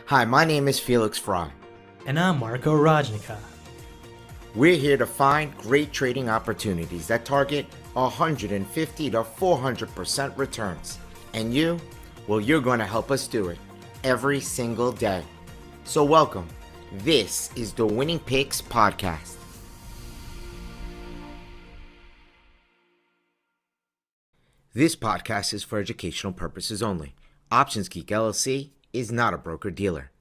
Hi, my name is Felix Fry. And I'm Marco Rajnica. We're here to find great trading opportunities that target 150 to 400% returns. And you? Well, you're going to help us do it every single day. So welcome. This is the Winning Picks Podcast. This podcast is for educational purposes only. OptionsGeek LLC is not a broker-dealer.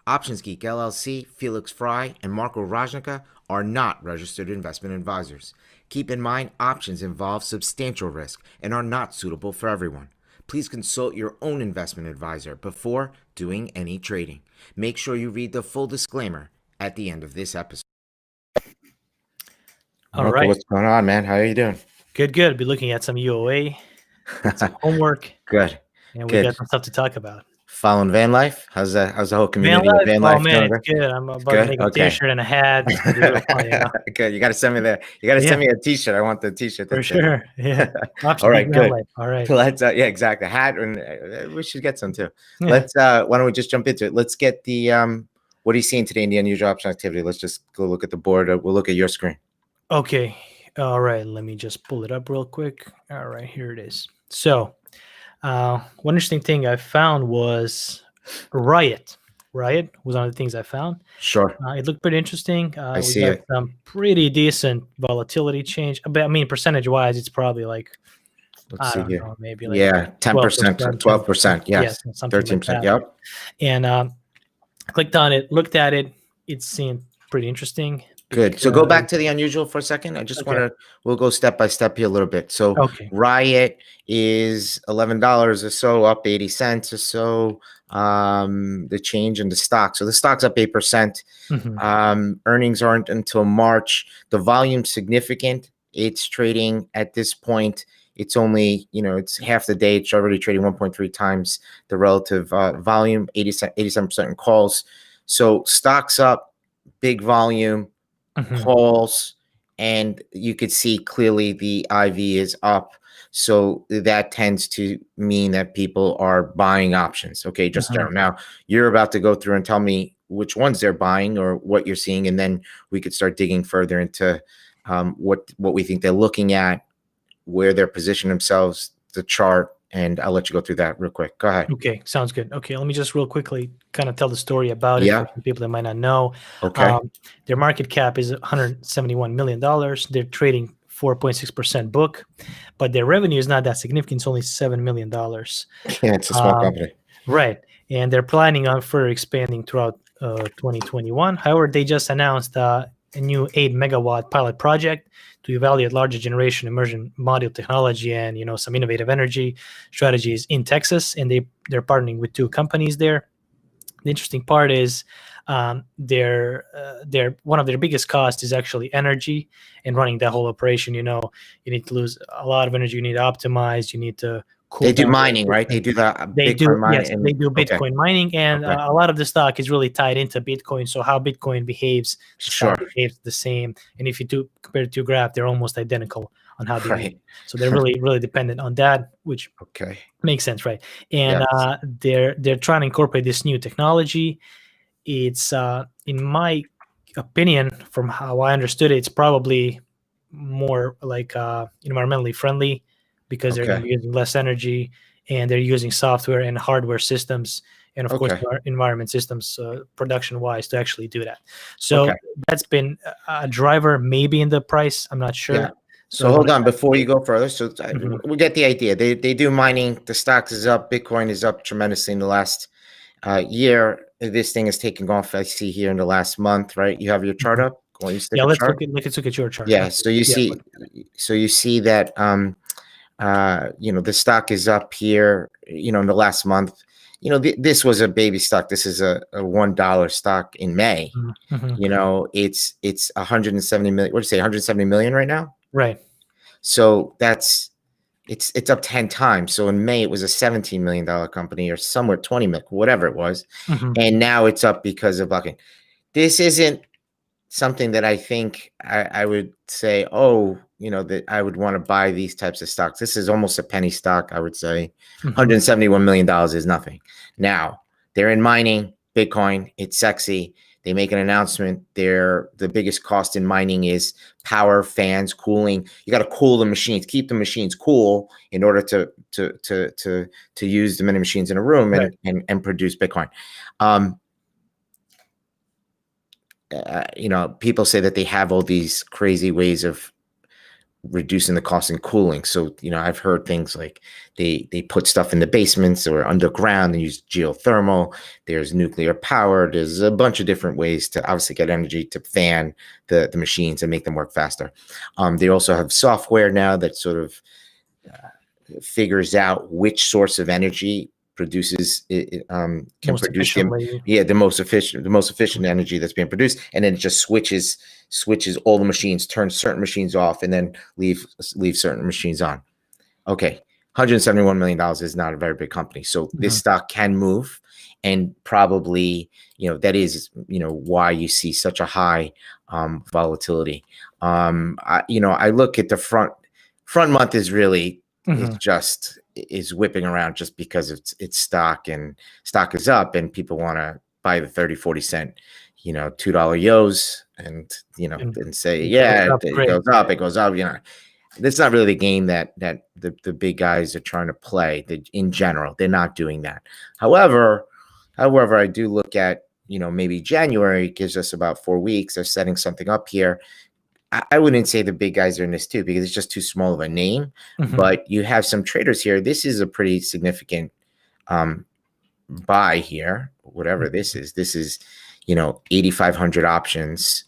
OptionsGeek LLC, Felix Fry, and Marco Rajnica are not registered investment advisors. Keep in mind, options involve substantial risk and are not suitable for everyone. Please consult your own investment advisor before doing any trading. Make sure you read the full disclaimer at the end of this episode. All Marco, right. what's going on, man? How are you doing? Good. Be looking at some UOA, some homework, Good. and we Good. got some stuff to talk about. Following van life? How's the whole Van community life? of van life Oh man, going? it's good. I'm about Good? to make a Okay. T-shirt and a hat. It's gonna be real fun, Good. You got to send me send me a T-shirt. I want the T-shirt. For sure. Yeah. All right. Good. Life. All right. Let's yeah, exactly. Hat, and we should get some too. Yeah. Let's why don't we just jump into it? Let's get the what are you seeing today in the unusual option activity? Let's just go look at the board. We'll look at your screen. Okay. All right. Let me just pull it up real quick. All right, here it is. So, one interesting thing I found was RIOT. RIOT was one of the things I found. Sure. It looked pretty interesting. I see it. Some pretty decent volatility change. But I mean, percentage-wise, it's probably like, Let's see here. know, maybe like 10%, 12%. Yes, something 13%. like that. Yep. And clicked on it, looked at it. It seemed pretty interesting. Good. So go back to the unusual for a second. I just want to, we'll go step by step here a little bit. So RIOT is $11 or so, up 80 cents or so. The change in the stock. So the stock's up 8%. Earnings aren't until March. The volume's significant. It's trading at this point. It's only, it's half the day. It's already trading 1.3 times the relative volume, 87% in calls. So stocks up, big volume. Calls, and you could see clearly the IV is up, so that tends to mean that people are buying options. Okay, just now you're about to go through and tell me which ones they're buying or what you're seeing, and then we could start digging further into what we think they're looking at, where they're positioning themselves, the chart, and I'll let you go through that real quick. Go ahead. Okay, sounds good. Okay, let me just real quickly kind of tell the story about it for people that might not know. Okay. Their market cap is $171 million. They're trading 4.6% book, but their revenue is not that significant. It's only $7 million. Yeah, it's a small company. Right, and they're planning on further expanding throughout 2021. However, they just announced a new 8-megawatt pilot project to evaluate larger generation immersion module technology and some innovative energy strategies in Texas, and they're partnering with 2 companies there. The interesting part is their one of their biggest costs is actually energy and running that whole operation. You need to lose a lot of energy. You need to optimize. You need to cool they do mining, right? They do the Bitcoin mining. Yes, they do Bitcoin mining, and a lot of the stock is really tied into Bitcoin. So how Bitcoin behaves, behaves the same. And if you do compare the 2 graphs, they're almost identical on how they behave. So they're really dependent on that, which makes sense, right? And they're trying to incorporate this new technology. It's in my opinion, from how I understood it, it's probably more like environmentally friendly, because they're going to be using less energy, and they're using software and hardware systems, and of course environment systems production-wise to actually do that. So that's been a driver maybe in the price. I'm not sure. Yeah. So hold on before you go further. So we get the idea. They do mining. The stock is up. Bitcoin is up tremendously in the last year. This thing is taking off. I see here in the last month, right? You have your chart up. Let's look at your chart. Yeah. So you see that the stock is up here, in the last month. This was a baby stock. This is a $1 stock in May. It's 170 million. What do you say? 170 million right now? Right. So it's up 10 times. So in May, it was a $17 million company, or somewhere 20 million, whatever it was. And now it's up because of bucking. This isn't something that I think I would say, that I would want to buy these types of stocks. This is almost a penny stock, I would say. $171 million is nothing. Now, they're in mining. Bitcoin. It's sexy. They make an announcement. The biggest cost in mining is power, fans, cooling. You got to cool the machines, keep the machines cool in order to use the many machines in a room and produce Bitcoin. People say that they have all these crazy ways of reducing the cost in cooling. So, I've heard things like they put stuff in the basements or underground and use geothermal. There's nuclear power. There's a bunch of different ways to obviously get energy to fan the machines and make them work faster. They also have software now that sort of figures out which source of energy produces can produce the most efficient energy that's being produced, and then it just switches all the machines, turns certain machines off, and then leave certain machines on. Okay, $171 million is not a very big company, so this stock can move, and probably that is why you see such a high volatility. I look at the front month is really is whipping around just because it's stock, and stock is up, and people want to buy the 30-40 cent $2 yos and say it goes up. That's not really the game that the big guys are trying to play. In general, they're not doing that. However, I do look at maybe January gives us about 4 weeks. They're setting something up here. I wouldn't say the big guys are in this too, because it's just too small of a name, but you have some traders here. This is a pretty significant buy here, whatever this is. This is, 8,500 options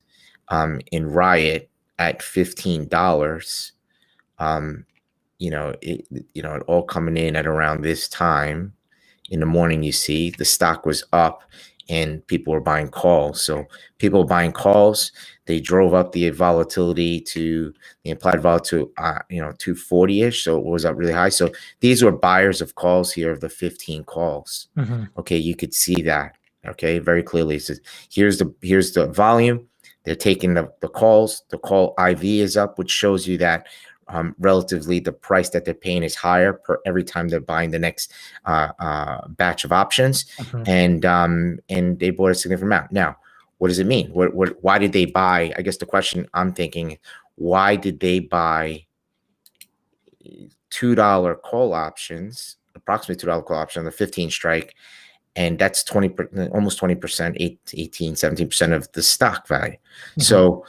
in RIOT at $15. It all coming in at around this time in the morning. You see the stock was up and people were buying calls. So people buying calls, they drove up the volatility to the implied volatility, 240-ish. So it was up really high. So these were buyers of calls here of the 15 calls. Okay, you could see that. Okay, very clearly. So here's the volume. They're taking the calls. The call IV is up, which shows you that relatively the price that they're paying is higher per every time they're buying the next batch of options, and they bought a significant amount. Now, what does it mean? Why did they buy? I guess the question I'm thinking, why did they buy $2 call options, approximately $2 call option on the 15 strike? And that's almost 20%, 18, 17% of the stock value. So,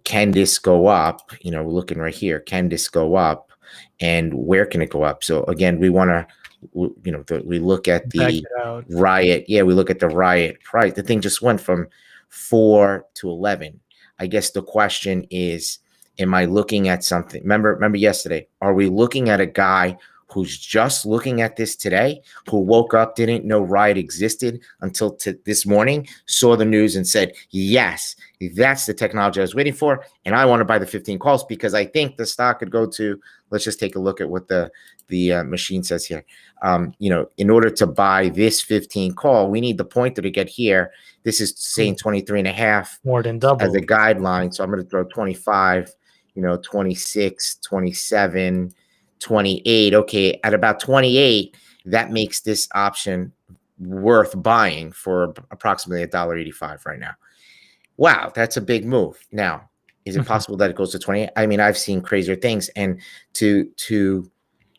can this go up? We're looking right here. Can this go up? And where can it go up? So again, we want to, we look at the RIOT. Yeah, we look at the RIOT price. The thing just went from 4 to 11. I guess the question is, am I looking at something? Remember yesterday, are we looking at a guy who's just looking at this today, who woke up, didn't know RIOT existed until this morning, saw the news and said, yes, that's the technology I was waiting for, and I want to buy the 15 calls because I think the stock could go to, let's just take a look at what the machine says here. In order to buy this 15 call, we need the pointer to get here. This is saying 23.5. More than double. As a guideline, so I'm going to throw 25, 26, 27, 28. Okay, at about 28, that makes this option worth buying for approximately $1.85 right now. Wow, that's a big move. Now, is it possible that it goes to 28? I mean, I've seen crazier things. And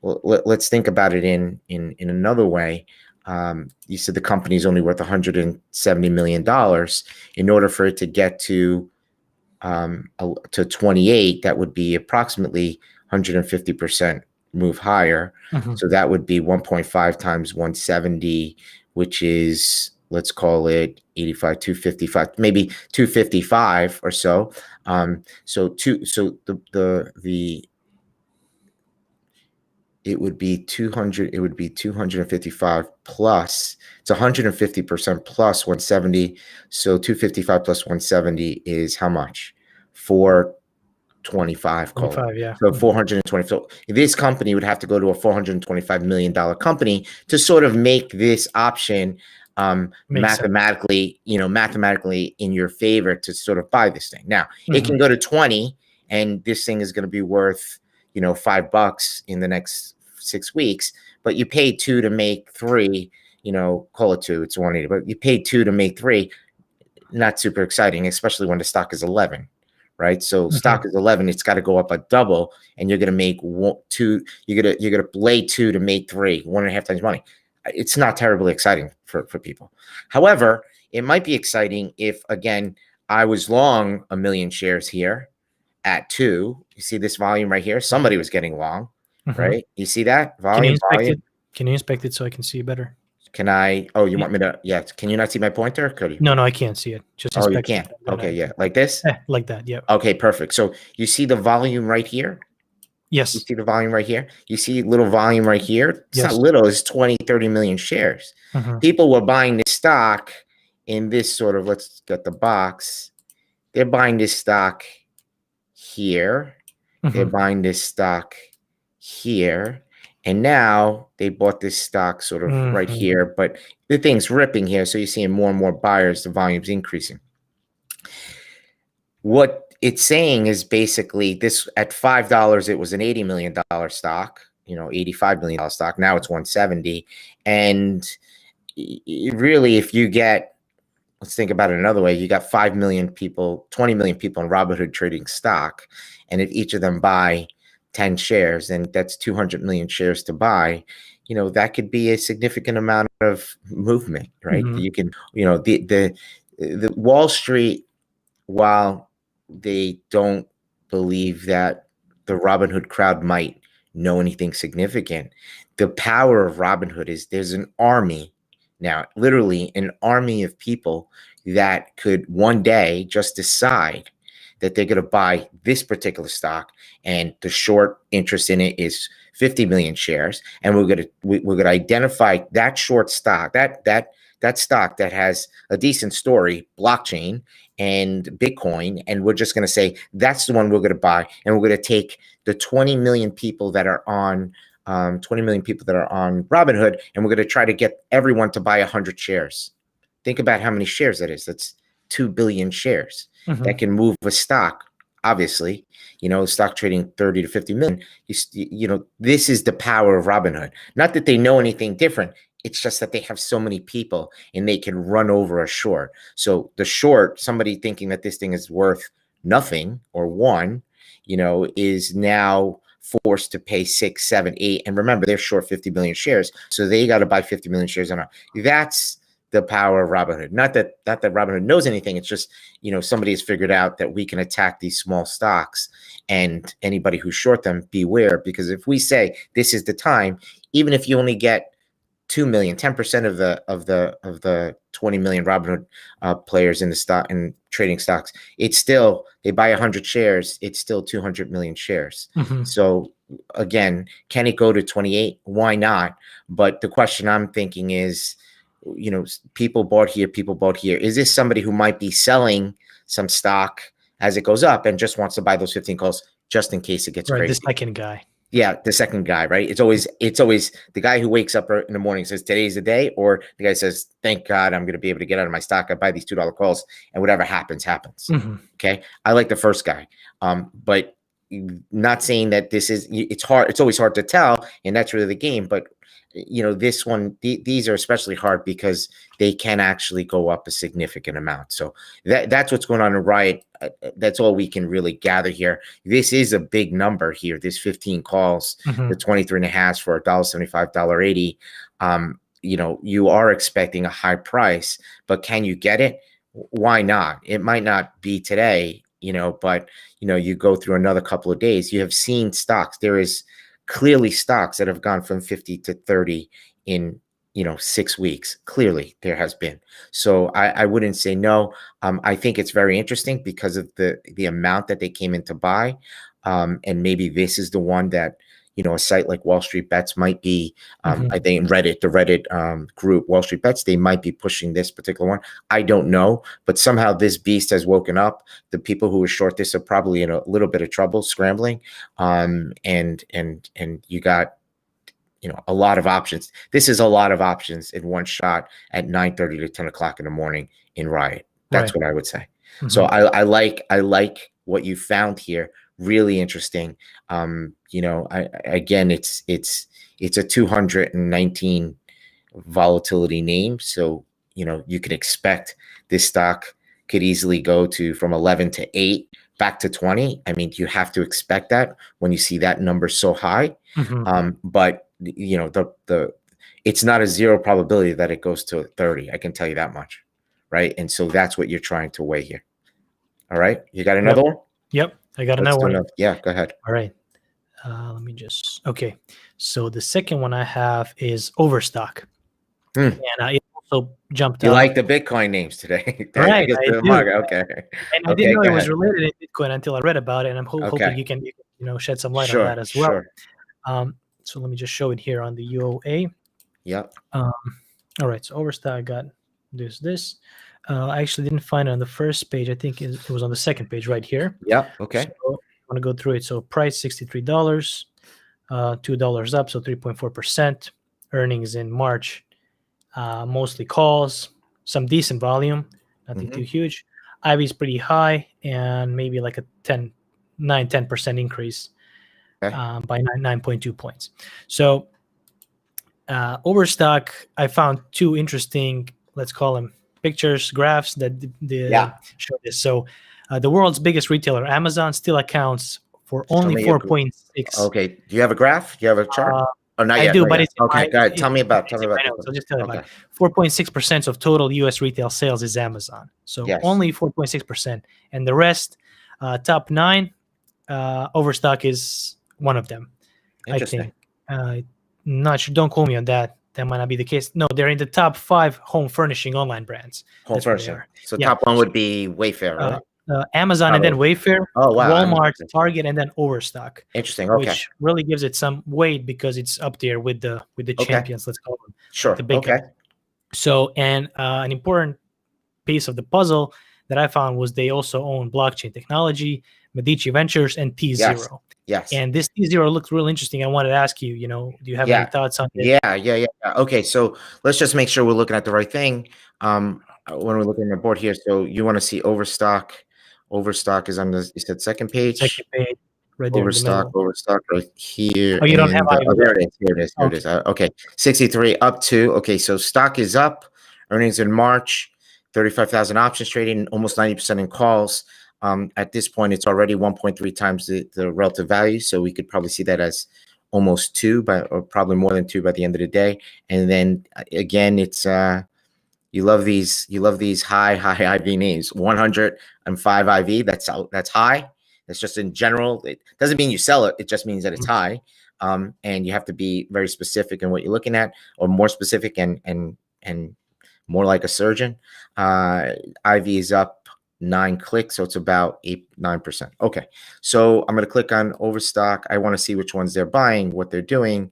let's think about it in another way. You said the company is only worth $170 million. In order for it to get to 28, that would be approximately 150% move higher. So that would be 1.5 times 170, which is, let's call it 85, 255, maybe 255 or so. It would be 200. It would be 255 plus. It's 150% plus 170. So 255 plus 170 is how much? 425. 25, yeah. So 420. So this company would have to go to a $425 million company to sort of make this option mathematically in your favor to sort of buy this thing. Now it can go to 20, and this thing is going to be worth $5 in the next 6 weeks, but you pay 2 to make 3. call it 2, it's 180, but you paid 2 to make 3, not super exciting, especially when the stock is 11, right? So stock is 11, it's got to go up a double, and you're going to make 2, you're going to lay 2 to make 3, 1.5 times money. It's not terribly exciting for people. However, it might be exciting if, again, I was long 1 million shares here at 2. You see this volume right here? Somebody was getting long, right? You see that volume? Can you inspect it? Can you inspect it so I can see better? Can I? Oh, you want me to? Yeah. Can you not see my pointer? Could you? No, I can't see it. Just you can't. Okay, yeah, like this. Like that. Yeah. Okay, perfect. So you see the volume right here. Yes. You see the volume right here. You see little volume right here. It's not little. It's 20, 30 million shares. People were buying this stock in this sort of. Let's get the box. They're buying this stock here. They're buying this stock here. And now they bought this stock sort of right here, but the thing's ripping here. So you're seeing more and more buyers, the volume's increasing. What it's saying is basically this at $5, it was an $80 million stock, $85 million stock. Now it's 170. And really, if you get, let's think about it another way. You got 5 million people, 20 million people in Robinhood trading stock. And if each of them buy 10 shares, and that's 200 million shares to buy, that could be a significant amount of movement, right? You can, the Wall Street, while they don't believe that the Robinhood crowd might know anything significant, the power of Robinhood is there's an army now, literally an army of people that could one day just decide that they're going to buy this particular stock, and the short interest in it is 50 million shares, and we're going to identify that short stock, that stock that has a decent story, blockchain and Bitcoin, and we're just going to say that's the one we're going to buy, and we're going to take the 20 million people that are on 20 million people that are on Robinhood, and we're going to try to get everyone to buy 100 shares. Think about how many shares that is. That's 2 billion shares. That can move a stock. Obviously, stock trading 30 to 50 million. This is the power of Robinhood. Not that they know anything different. It's just that they have so many people and they can run over a short. So the short, somebody thinking that this thing is worth nothing or one, is now forced to pay 6, 7, 8. And remember, they're short 50 million shares. So they got to buy 50 million shares on. That's the power of Robinhood. Not that Robinhood knows anything. It's just, somebody has figured out that we can attack these small stocks, and anybody who short them, beware, because if we say this is the time, even if you only get 2 million, 10% of the 20 million Robinhood players in the stock and trading stocks, it's still, they buy 100 shares, it's still 200 million shares. So again, can it go to 28? Why not? But the question I'm thinking is, people bought here, people bought here. Is this somebody who might be selling some stock as it goes up and just wants to buy those 15 calls just in case it gets crazy? The second guy. Yeah, the second guy, right? It's always the guy who wakes up in the morning and says, today's the day, or the guy says, thank God I'm going to be able to get out of my stock. I buy these $2 calls, and whatever happens, happens. Okay. I like the first guy. But not saying that this is, it's hard. It's always hard to tell. And that's really the game. But this one, these are especially hard because they can actually go up a significant amount. So that's what's going on in RIOT. That's all we can really gather here. This is a big number here. This 15 calls, the 23 and a half for $1.75, $1.80. You are expecting a high price, but can you get it? Why not? It might not be today, but you go through another couple of days. You have seen stocks. There is clearly stocks that have gone from 50 to 30 in 6 weeks. Clearly there has been. So I wouldn't say no. I think it's very interesting because of the amount that they came in to buy. And maybe this is the one that a site like Wall Street Bets might be, I think the Reddit group, Wall Street Bets, they might be pushing this particular one. I don't know, but somehow this beast has woken up. The people who were short this are probably in a little bit of trouble, scrambling. And you got, a lot of options. This is a lot of options in one shot at 9:30 to 10 o'clock in the morning in RIOT. That's what I would say. So I like what you found here. Really interesting. Again, it's a 219 volatility name. So, you could expect this stock could easily go from 11 to 8 back to 20. I mean, you have to expect that when you see that number so high. But it's not a zero probability that it goes to 30. I can tell you that much. Right. And so that's what you're trying to weigh here. All right. You got another one? Yep. I got another one. Yeah, go ahead. All right. Let me okay. So the second one I have is Overstock. And it also jumped up. You like the Bitcoin names today. Right. I do. Okay. And I didn't know it was related to Bitcoin until I read about it. And I'm hoping you can shed some light on that as well. So let me just show it here on the UOA. Yep. All right. So Overstock got this. I actually didn't find it on the first page. I think it was on the second page right here. Yeah. Okay. So I want to go through it. So price $63, $2 up, so 3.4%. Earnings in March, mostly calls, some decent volume, nothing too huge. IV is pretty high, and maybe like a 10% increase by 9.2 points. So Overstock, I found two interesting, let's call them pictures, graphs that show this. So the world's biggest retailer, Amazon, still accounts for only 4.6. Okay. Do you have a graph? Do you have a chart? Not yet. I do, but it's okay. Go ahead. Tell me about it. I'll just tell you about it. 4.6% of total U.S. retail sales is Amazon. So only 4.6%, and the rest, top 9, Overstock is one of them. I think. Not sure. Don't quote me on that. That might not be the case. No, they're in the top 5 home furnishing online brands. Home furnishing. So top one would be Wayfair, right? Amazon and then Wayfair, Walmart, Target, and then Overstock. Interesting. Okay. Which really gives it some weight because it's up there with the champions. Let's call them. Sure. The big guys. So, and an important piece of the puzzle that I found was they also own blockchain technology, Medici Ventures, and T0. Yes. And this T0 looked really interesting. I wanted to ask you, do you have any thoughts on it? Yeah. Okay, so let's just make sure we're looking at the right thing. When we're looking at the board here, so you want to see Overstock. Overstock is on the, you said second page? Second page, right there. Overstock right here. Oh, you don't have there it is. Here it is. Okay. 63 up to, okay, so stock is up. Earnings in March, 35,000 options trading, almost 90% in calls. At this point, it's already 1.3 times the relative value. So we could probably see that as almost 2, or probably more than 2 by the end of the day. And then again, it's you love these high IV names. 105 IV. That's high. That's just in general. It doesn't mean you sell it. It just means that it's high. And you have to be very specific in what you're looking at, or more specific and more like a surgeon. IV is up 9 clicks, so it's about 9%. Okay, so I'm going to click on Overstock. I want to see which ones they're buying, what they're doing.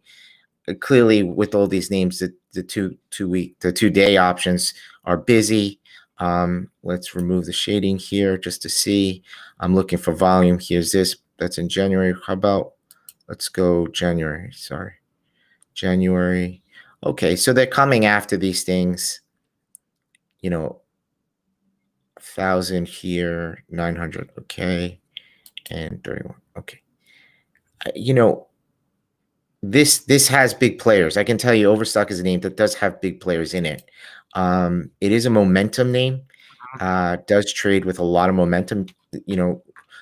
Clearly, with all these names, the 2-day options are busy. Let's remove the shading here just to see. I'm looking for volume. Here's this. That's in January. How about, let's go January. Sorry, January. Okay, so they're coming after these things. 1,000 here, 900. Okay, and 31. Okay. This has big players. I can tell you Overstock is a name that does have big players in it. It is a momentum name. Does trade with a lot of momentum.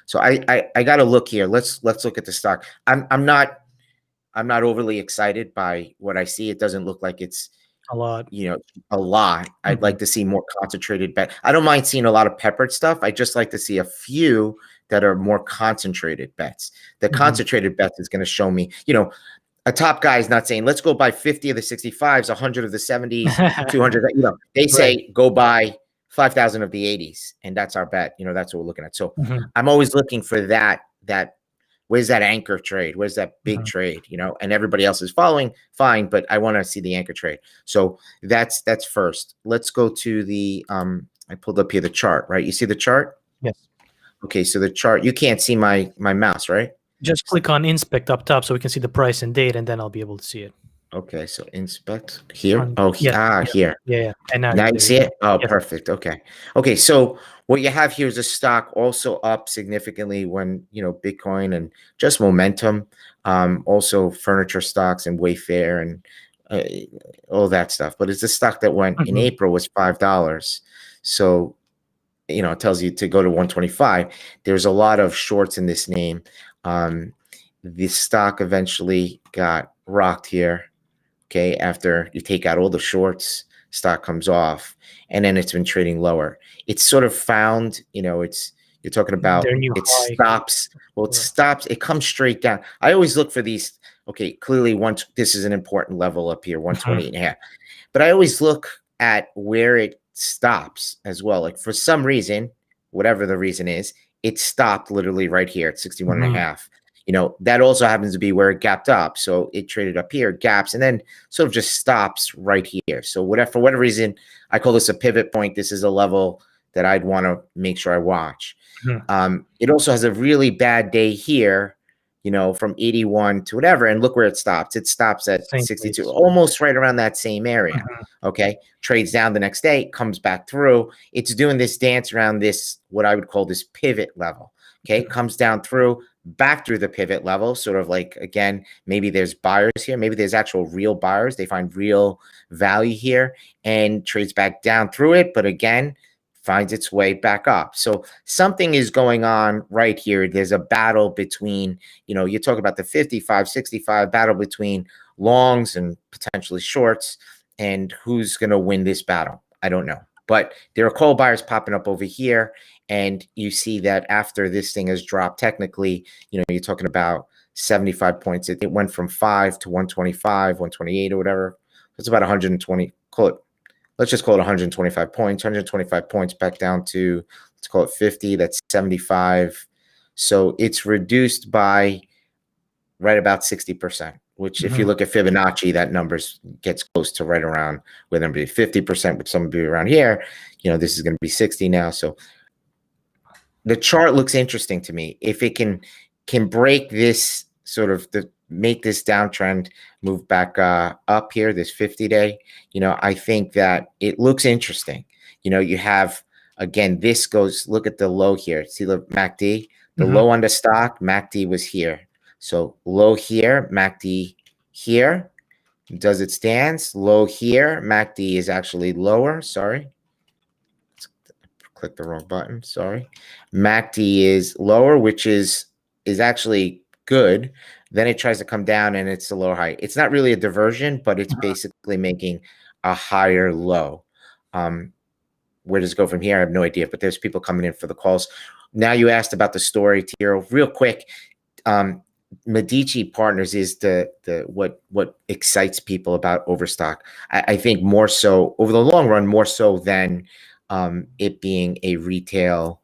So I got to look here. Let's look at the stock. I'm not overly excited by what I see. It doesn't look like it's a lot. A lot. I'd like to see more concentrated bet. I don't mind seeing a lot of peppered stuff. I just like to see a few that are more concentrated bets. The concentrated bets is going to show me, a top guy is not saying, let's go buy 50 of the 65s, 100 of the 70s, 200. They say go buy 5,000 of the 80s, and that's our bet. That's what we're looking at. So I'm always looking for that. Where's that anchor trade? Where's that big trade? And everybody else is following, fine, but I want to see the anchor trade. So that's first. Let's go to the I pulled up here the chart, right? You see the chart? Yes. Okay, so the chart, you can't see my mouse, right? Just click on inspect up top so we can see the price and date, and then I'll be able to see it. Okay, so inspect here. Here. Yeah. And now you see it? Oh, perfect. Okay, so what you have here is a stock also up significantly when, Bitcoin and just momentum. Also furniture stocks and Wayfair and all that stuff. But it's the stock that went in April was $5. So, it tells you to go to 125. There's a lot of shorts in this name. This stock eventually got rocked here. Okay, after you take out all the shorts, stock comes off, and then it's been trading lower. It's sort of found, you're talking about it stops. Well, it stops. It comes straight down. I always look for these. Okay, clearly this is an important level up here, 128.5. But I always look at where it stops as well. Like for some reason, whatever the reason is, it stopped literally right here at 61.5. That also happens to be where it gapped up. So it traded up here, gaps, and then sort of just stops right here. So for whatever reason, I call this a pivot point. This is a level that I'd want to make sure I watch. It also has a really bad day here, from 81 to whatever, and look where it stops. It stops at 62, almost right around that same area. Okay, trades down the next day, comes back through. It's doing this dance around this, what I would call this pivot level. Okay, comes down through, back through the pivot level, sort of like, again, maybe there's buyers here, maybe there's actual real buyers, they find real value here, and trades back down through it, but again, finds its way back up. So something is going on right here. There's a battle between, you talk about the 55, 65 battle between longs and potentially shorts, and who's going to win this battle? I don't know. But there are call buyers popping up over here, and you see that after this thing has dropped, technically, you're talking about 75 points. It went from 5 to 125, 128 or whatever. It's about 120, let's just call it 125 points, 125 points back down to, let's call it 50, that's 75. So it's reduced by right about 60%, which if you look at Fibonacci, that numbers gets close to right around where they're going to be 50%, which some would be around here. This is going to be 60 now. So the chart looks interesting to me. If it can break this sort of make this downtrend move back up here, this 50-day, I think that it looks interesting. You have, again, this goes, look at the low here. See the MACD? The low on the stock, MACD was here. So low here, MACD here. Does it stands? Low here, MACD is actually lower. Sorry. Click the wrong button. Sorry. MACD is lower, which is actually good. Then it tries to come down and it's a lower high. It's not really a diversion, but it's basically making a higher low. Where does it go from here? I have no idea, but there's people coming in for the calls. Now you asked about the story, Tiro. Real quick, Medici Partners is what excites people about Overstock. I think more so over the long run, more so than it being a retail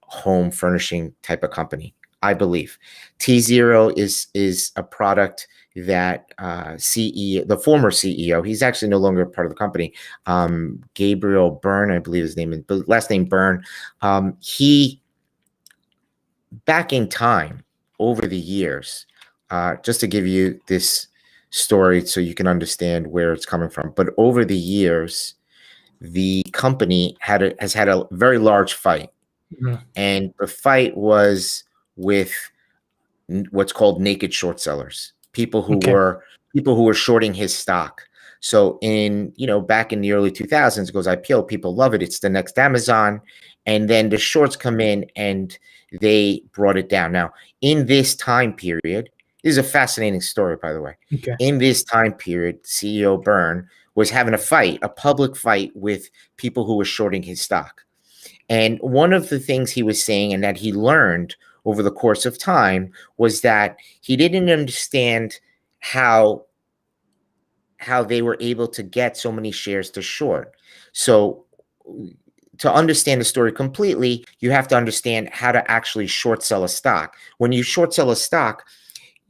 home furnishing type of company. I believe T0 is a product that the former CEO, he's actually no longer part of the company. Gabriel Byrne, I believe his name is, but last name Byrne. He, back in time, over the years, just to give you this story so you can understand where it's coming from. But over the years, the company has had a very large fight, and the fight was with what's called naked short sellers, people who were shorting his stock. So back in the early 2000s, it goes IPO, people love it. It's the next Amazon. And then the shorts come in and they brought it down. Now, in this time period, this is a fascinating story, by the way. In this time period, CEO Byrne was having a public fight with people who were shorting his stock. And one of the things he was saying, and that he learned over the course of time, was that he didn't understand how they were able to get so many shares to short. So to understand the story completely, you have to understand how to actually short sell a stock. When you short sell a stock,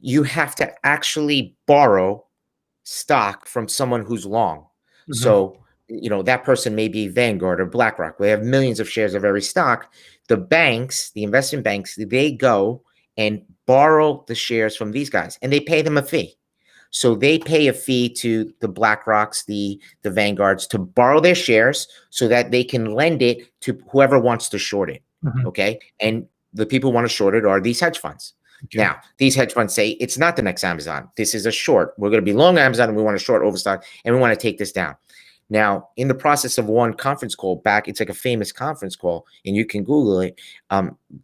you have to actually borrow stock from someone who's long. So, that person may be Vanguard or BlackRock. They have millions of shares of every stock. The banks, the investment banks, they go and borrow the shares from these guys, and they pay them a fee. So they pay a fee to the BlackRocks, the Vanguards, to borrow their shares so that they can lend it to whoever wants to short it. Okay. And the people who want to short it are these hedge funds. Now, these hedge funds say it's not the next Amazon. This is a short. We're going to be long Amazon and we want to short Overstock and we want to take this down. Now, in the process of one conference call back, it's like a famous conference call and you can Google it.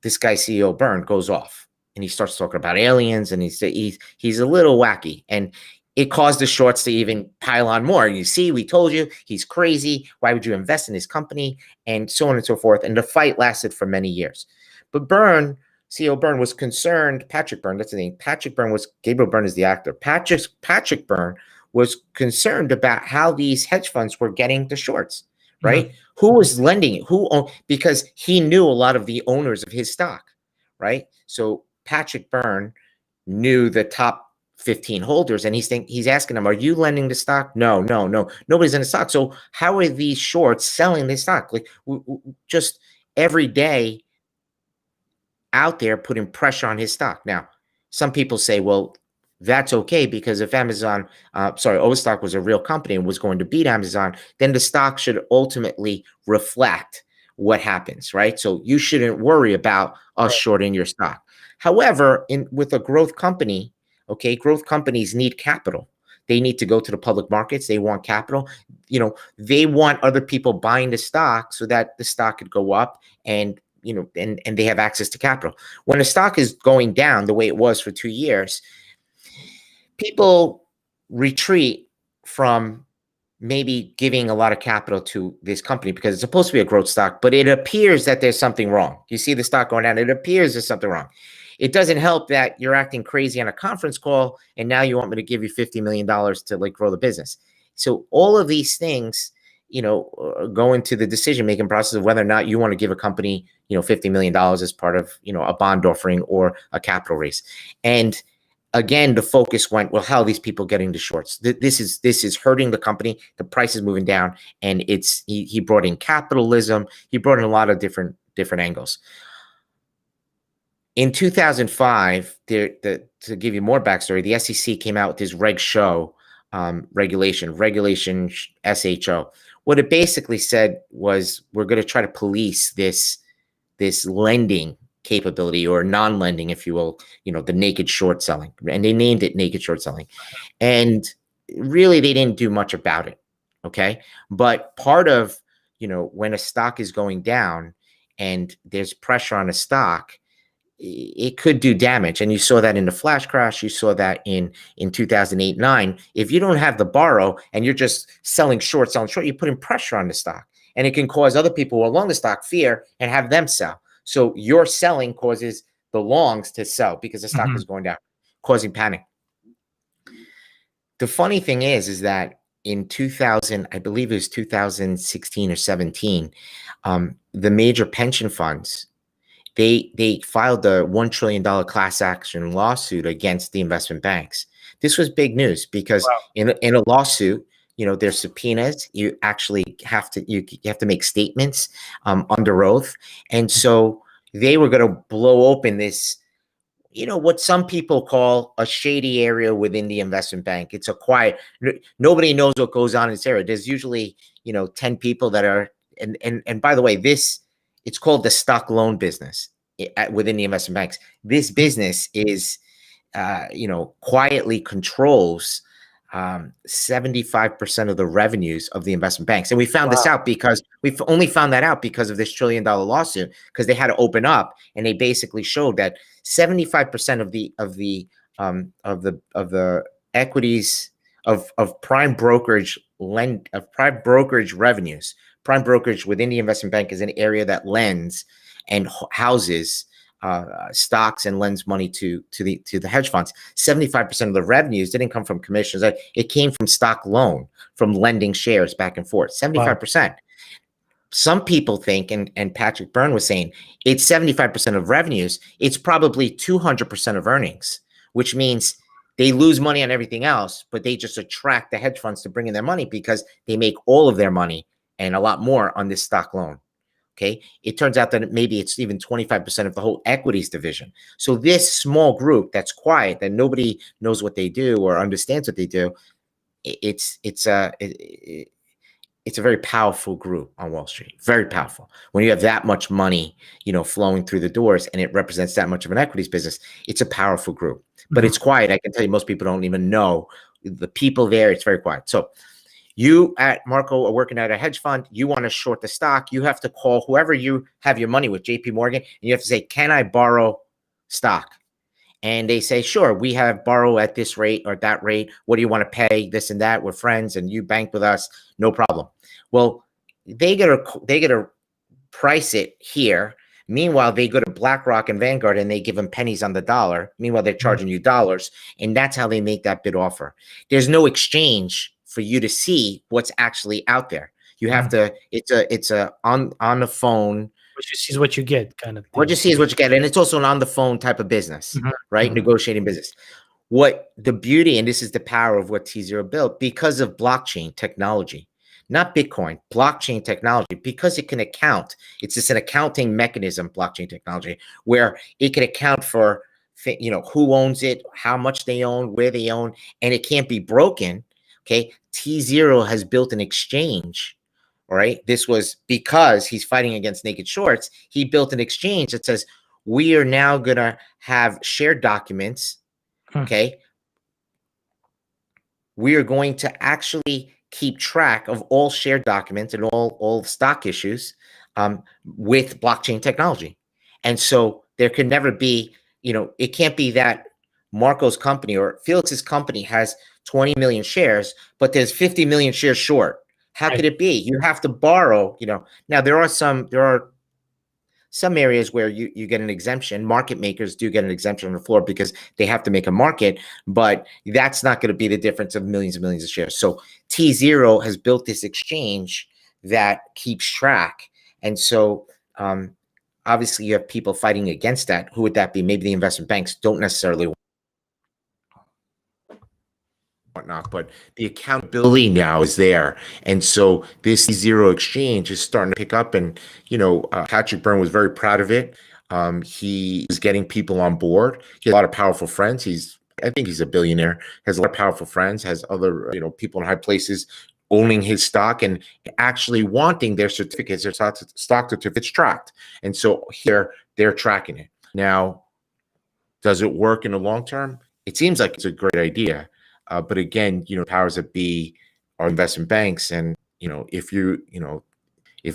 This guy, CEO Byrne, goes off and he starts talking about aliens and he's a little wacky. And it caused the shorts to even pile on more. You see, we told you he's crazy. Why would you invest in his company? And so on and so forth. And the fight lasted for many years. But Byrne, CEO Byrne, was concerned. Patrick Byrne, that's the name. Patrick Byrne was, Gabriel Byrne is the actor. Patrick Byrne was concerned about how these hedge funds were getting the shorts, right? Who was lending it? Because he knew a lot of the owners of his stock, right? So Patrick Byrne knew the top 15 holders and he's asking them, are you lending the stock? No, nobody's in the stock. So how are these shorts selling this stock? Like just every day out there putting pressure on his stock. Now, some people say, well, that's okay because if Overstock was a real company and was going to beat Amazon, then the stock should ultimately reflect what happens, right? So you shouldn't worry about us shorting your stock. However, with a growth company, okay, growth companies need capital. They need to go to the public markets. They want capital. You know, they want other people buying the stock so that the stock could go up and, you know, and they have access to capital. When a stock is going down the way it was for 2 years, people retreat from maybe giving a lot of capital to this company because it's supposed to be a growth stock, but it appears that there's something wrong. You see the stock going down, it appears there's something wrong. It doesn't help that you're acting crazy on a conference call and now you want me to give you $50 million to like grow the business. So all of these things, you know, go into the decision-making process of whether or not you want to give a company, you know, $50 million as part of, you know, a bond offering or a capital raise. And again, the focus went, well, how are these people getting the shorts? This is hurting the company. The price is moving down, and he brought in capitalism. He brought in a lot of different angles. In 2005, to give you more backstory, the SEC came out with this regulation SHO. What it basically said was we're going to try to police this lending capability or non-lending, if you will, you know, the naked short selling, and they named it naked short selling. And really they didn't do much about it. Okay. But part of, you know, when a stock is going down and there's pressure on a stock, it could do damage. And you saw that in the flash crash. You saw that in 2008-9. If you don't have the borrow and you're just selling short, you're putting pressure on the stock, and it can cause other people who are long the stock fear and have them sell. So your selling causes the longs to sell because the stock is going down, causing panic. The funny thing is that in 2000, I believe it was 2016 or 17, the major pension funds, they filed a $1 trillion class action lawsuit against the investment banks. This was big news because in a lawsuit, you know, there's subpoenas. You actually have to make statements under oath. And so they were going to blow open this, you know, what some people call a shady area within the investment bank. It's a quiet, nobody knows what goes on in this area. There's usually, you know, 10 people that are, and by the way, it's called the stock loan business within the investment banks. This business is, you know, quietly controls 75% of the revenues of the investment banks. And we found this out because we've only found that out because of this $1 trillion lawsuit, because they had to open up and they basically showed that 75% of the equities of prime brokerage revenues. Prime brokerage within the investment bank is an area that lends and houses stocks and lends money to the hedge funds. 75% of the revenues didn't come from commissions. It came from stock loan, from lending shares back and forth. 75%. Some people think, and Patrick Byrne was saying, it's 75% of revenues. It's probably 200% of earnings, which means they lose money on everything else, but they just attract the hedge funds to bring in their money because they make all of their money and a lot more on this stock loan. Okay. It turns out that maybe it's even 25% of the whole equities division. So this small group that's quiet, that nobody knows what they do or understands what they do, it's it's a very powerful group on Wall Street, very powerful. When you have that much money, flowing through the doors, and it represents that much of an equities business, it's a powerful group. But it's quiet. I can tell you, most people don't even know the people there. It's very quiet. So you at Marco are working at a hedge fund. You want to short the stock. You have to call whoever you have your money with, JP Morgan, and you have to say, can I borrow stock? And they say, sure, we have borrow at this rate or that rate. What do you want to pay? This and that. We're friends and you bank with us. No problem. Well, they get to price it here. Meanwhile, they go to BlackRock and Vanguard and they give them pennies on the dollar. Meanwhile, they're charging you dollars. And that's how they make that bid offer. There's no exchange for you to see what's actually out there. You have to, it's a on the phone. What you see is what you get kind of thing. What you see is what you get. And it's also an on the phone type of business, right? Negotiating business. What the beauty, and this is the power of what T0 built, because of blockchain technology, not Bitcoin, blockchain technology, because it can account. It's just an accounting mechanism, blockchain technology, where it can account for, who owns it, how much they own, where they own, and it can't be broken. Okay. T0 has built an exchange. All right. This was because he's fighting against naked shorts. He built an exchange that says, we are now going to have shared documents. Okay. We are going to actually keep track of all shared documents and all stock issues with blockchain technology. And so there can never be, it can't be that Marco's company or Felix's company has 20 million shares, but there's 50 million shares short. How could it be? You have to borrow, Now there are some areas where you get an exemption. Market makers do get an exemption on the floor because they have to make a market, but that's not going to be the difference of millions and millions of shares. So T0 has built this exchange that keeps track. And so obviously you have people fighting against that. Who would that be? Maybe the investment banks don't necessarily whatnot, but the accountability now is there. And so this T0 exchange is starting to pick up, and Patrick Byrne was very proud of it. He is getting people on board. He has a lot of powerful friends. I think he's a billionaire, has a lot of powerful friends, has other people in high places owning his stock and actually wanting their certificates, their stock certificates tracked. And so here they're tracking it. Now, does it work in the long term? It seems like it's a great idea. But again, powers that be are investment banks. And, if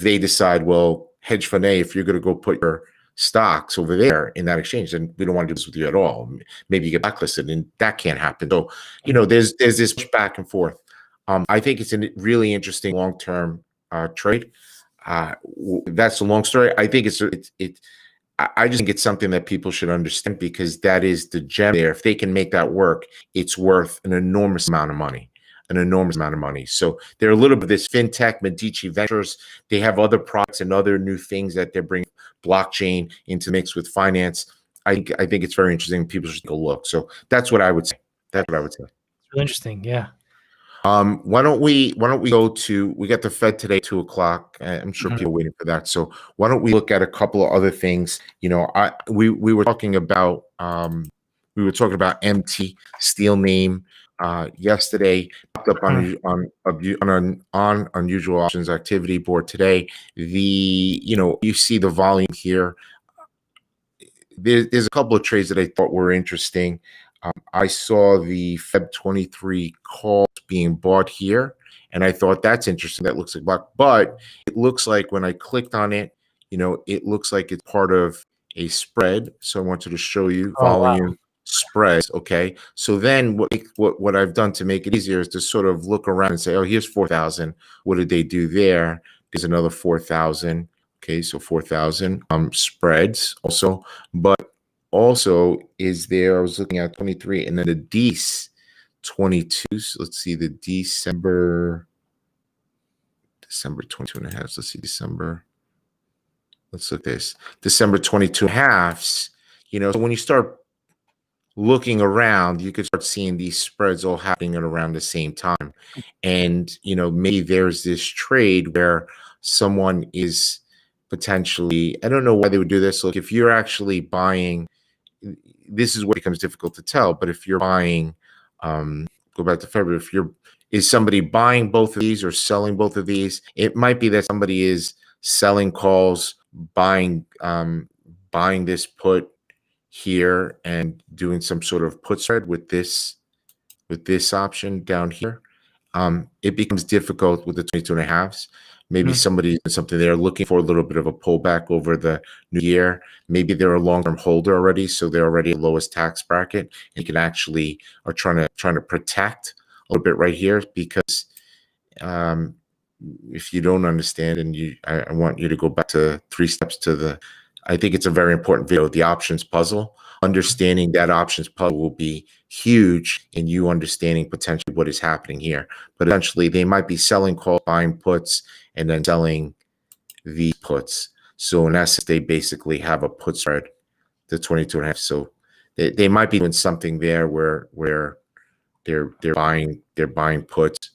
they decide, well, hedge fund A, if you're going to go put your stocks over there in that exchange, then we don't want to do this with you at all. Maybe you get blacklisted, and that can't happen. So, there's this back and forth. I think it's a really interesting long-term trade. That's a long story. I think I just think it's something that people should understand, because that is the gem there. If they can make that work, it's worth an enormous amount of money, So they're a little bit of this fintech, Medici Ventures. They have other products and other new things that they're bringing blockchain into mix with finance. I think it's very interesting. People should go look. So that's what I would say. It's really interesting. Yeah. Why don't we go to, we got the Fed today, 2:00. I'm sure people are waiting for that. So why don't we look at a couple of other things? We were talking about MT, steel name, yesterday, popped up on unusual options activity board today. You see the volume here. There's a couple of trades that I thought were interesting. I saw the Feb 23 calls being bought here, and I thought that's interesting. That looks like black, but it looks like when I clicked on it, it looks like it's part of a spread. So I wanted to show you volume spreads. Okay. So then what I've done to make it easier is to sort of look around and say, oh, here's 4,000. What did they do there? There's another 4,000. Okay. So 4,000 spreads also, but also is there, I was looking at 23 and then the D's 22. So let's see the December 22 and a half. Let's see December. Let's look at this. December 22 and a halves. So when you start looking around, you could start seeing these spreads all happening at around the same time. And, maybe there's this trade where someone is potentially, I don't know why they would do this. Look, if you're actually buying, this is where it becomes difficult to tell, but if you're buying go back to February. Is somebody buying both of these or selling both of these? It might be that somebody is selling calls, buying this put here and doing some sort of put spread with this option down here. It becomes difficult with the 22.5s. Maybe somebody something they're looking for a little bit of a pullback over the new year. Maybe they're a long-term holder already, so they're already lowest tax bracket. And you can actually are trying to protect a little bit right here, because if you don't understand, and I want you to go back to 3 steps to the. I think it's a very important video, the options puzzle. Understanding that options puzzle will be huge in you understanding potentially what is happening here. But essentially, they might be selling calls, buying puts, and then selling these puts. So in essence, they basically have a put spread, the 22.5. So they might be doing something there where they're buying puts,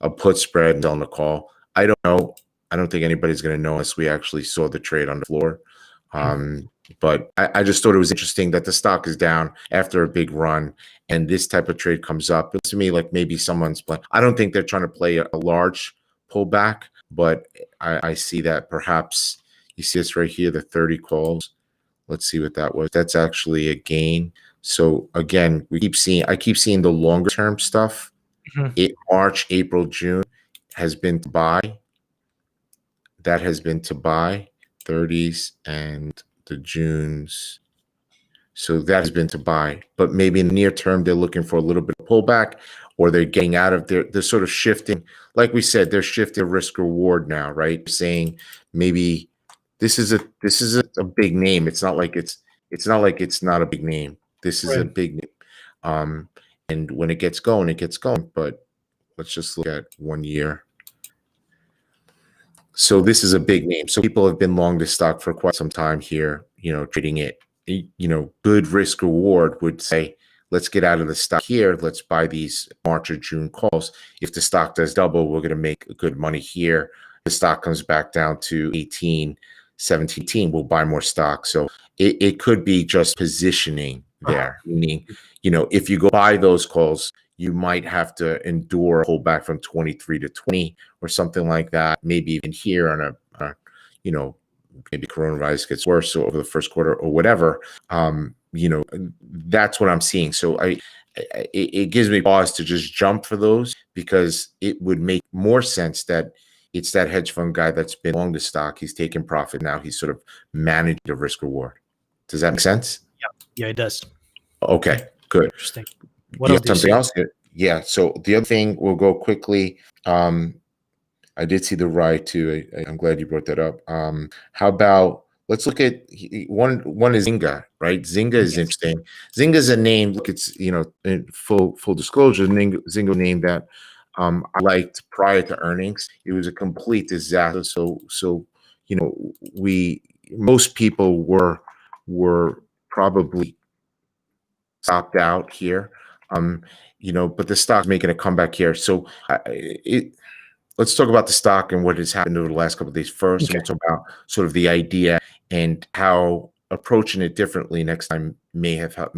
a put spread, and selling a call. I don't know. I don't think anybody's going to know unless we actually saw the trade on the floor. But I just thought it was interesting that the stock is down after a big run, and this type of trade comes up. It looks to me like maybe someone's playing. I don't think they're trying to play a large pullback, but I see that perhaps you see this right here, the 30 calls. Let's see what that was. That's actually a gain. So again, I keep seeing the longer term stuff. March, April, June has been to buy. That has been to buy. 30s and the Junes. So that has been to buy, but maybe in the near term, they're looking for a little bit of pullback, or they're getting out of they're sort of shifting. Like we said, they're shifting risk reward now, right? Saying maybe this is a big name. It's not like it's not a big name. This is a big name. And when it gets going, it gets going. But let's just look at 1 year. So this is a big name. So people have been long this stock for quite some time here, trading it. Good risk reward would say, let's get out of the stock here. Let's buy these March or June calls. If the stock does double, we're going to make good money here. The stock comes back down to 18, 17, we'll buy more stock. So it could be just positioning there, meaning, if you go buy those calls, you might have to endure a pullback from 23 to 20 or something like that. Maybe even here on maybe coronavirus gets worse over the first quarter or whatever. That's what I'm seeing. So it gives me pause to just jump for those, because it would make more sense that it's that hedge fund guy that's been long the stock. He's taking profit now. He's sort of managed the risk reward. Does that make sense? Yeah, it does. Okay, good. Interesting. What else? Something else? Yeah. So the other thing, we'll go quickly. I did see the RIOT too. I'm glad you brought that up. How about let's look at one is ZNGA, right? ZNGA is interesting. ZNGA is a name. Look, it's in full disclosure, ZNGA name that I liked prior to earnings. It was a complete disaster. So most people were probably stopped out here. But the stock's making a comeback here. So let's talk about the stock and what has happened over the last couple of days first. And we'll talk about sort of the idea and how approaching it differently next time may help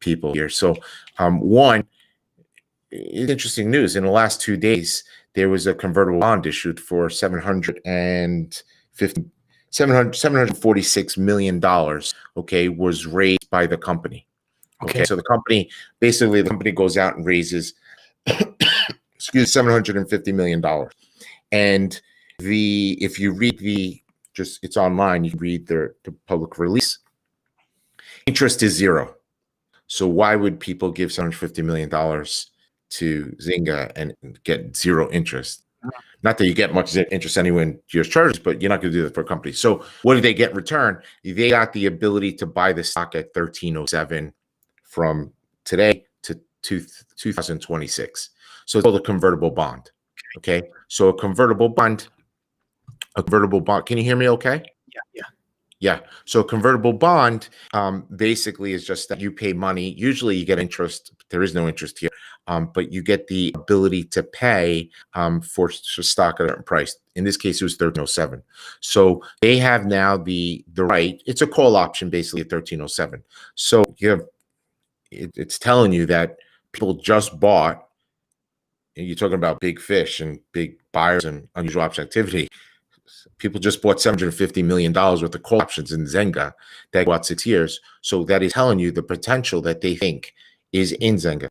people here. So one, it's interesting news. In the last 2 days, there was a convertible bond issued for $746 million, was raised by the company. Okay. So the company goes out and raises $750 million. And if you read it's online, you can read the public release. Interest is zero. So why would people give $750 million to ZNGA and get zero interest? Not that you get much interest anyway in your charges, but you're not going to do that for a company. So what did they get in return? They got the ability to buy the stock at 1307 from today to 2026. So it's called a convertible bond. Okay. So a convertible bond. Can you hear me okay? Yeah. So a convertible bond basically is just that you pay money. Usually you get interest. There is no interest here. But you get the ability to pay for stock at a certain price. In this case, it was 1307. So they have now the right. It's a call option basically at 1307. So it's telling you that people just bought, and you're talking about big fish and big buyers and unusual option activity. People just bought $750 million worth of call options in ZNGA that go out 6 years. So that is telling you the potential that they think is in ZNGA.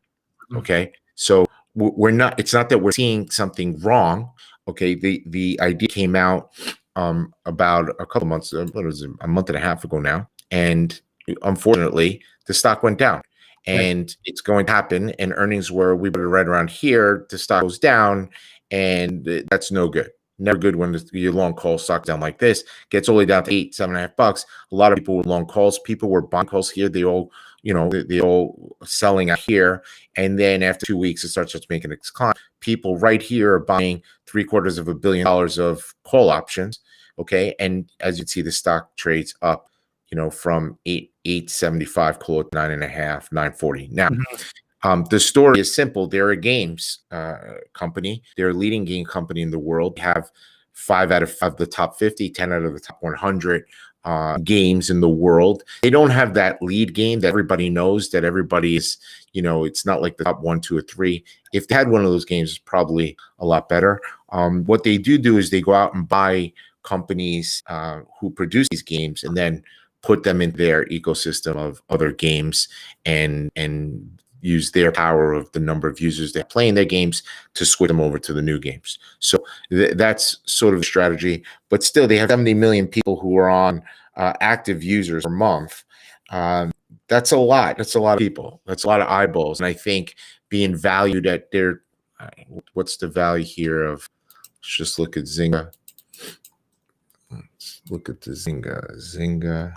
Okay. So we're not, it's not that we're seeing something wrong. Okay. The idea came out about a couple months, what was it, a month and a half ago now. And unfortunately, the stock went down. And it's going to happen. And earnings were, we were right around here, the stock goes down, and that's no good. Never good when your long call stock down like this, gets all the way down to $7.5. A lot of people were long calls. People were buying calls here. They all, you know, they all selling out here. And then after 2 weeks, it starts just making a decline. People right here are buying $750 million of call options. Okay. And as you can see, the stock trades up, you know, from 875, call it 9.5, 940. Now, the story is simple. They're a games company. They're a leading game company in the world. They have 5 out of the top 50, 10 out of the top 100 games in the world. They don't have that lead game that everybody knows, that everybody is, you know, it's not like the top 1, 2, or 3. If they had one of those games, it's probably a lot better. What they do is they go out and buy companies who produce these games and then put them in their ecosystem of other games and use their power of the number of users that play in their games to switch them over to the new games. So that's sort of a strategy, but still they have 70 million people who are on active users per month. That's a lot. That's a lot of people. That's a lot of eyeballs. And I think being valued at their, what's the value here of, let's just look at ZNGA. Let's look at the ZNGA.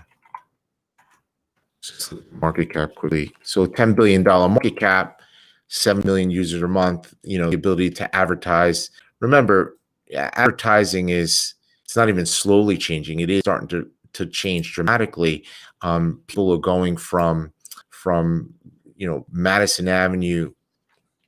Market cap quickly. So $10 billion market cap, 7 million users a month, you know, the ability to advertise. Remember, advertising is, it's not even slowly changing. It is starting to change dramatically. People are going from, you know, Madison Avenue.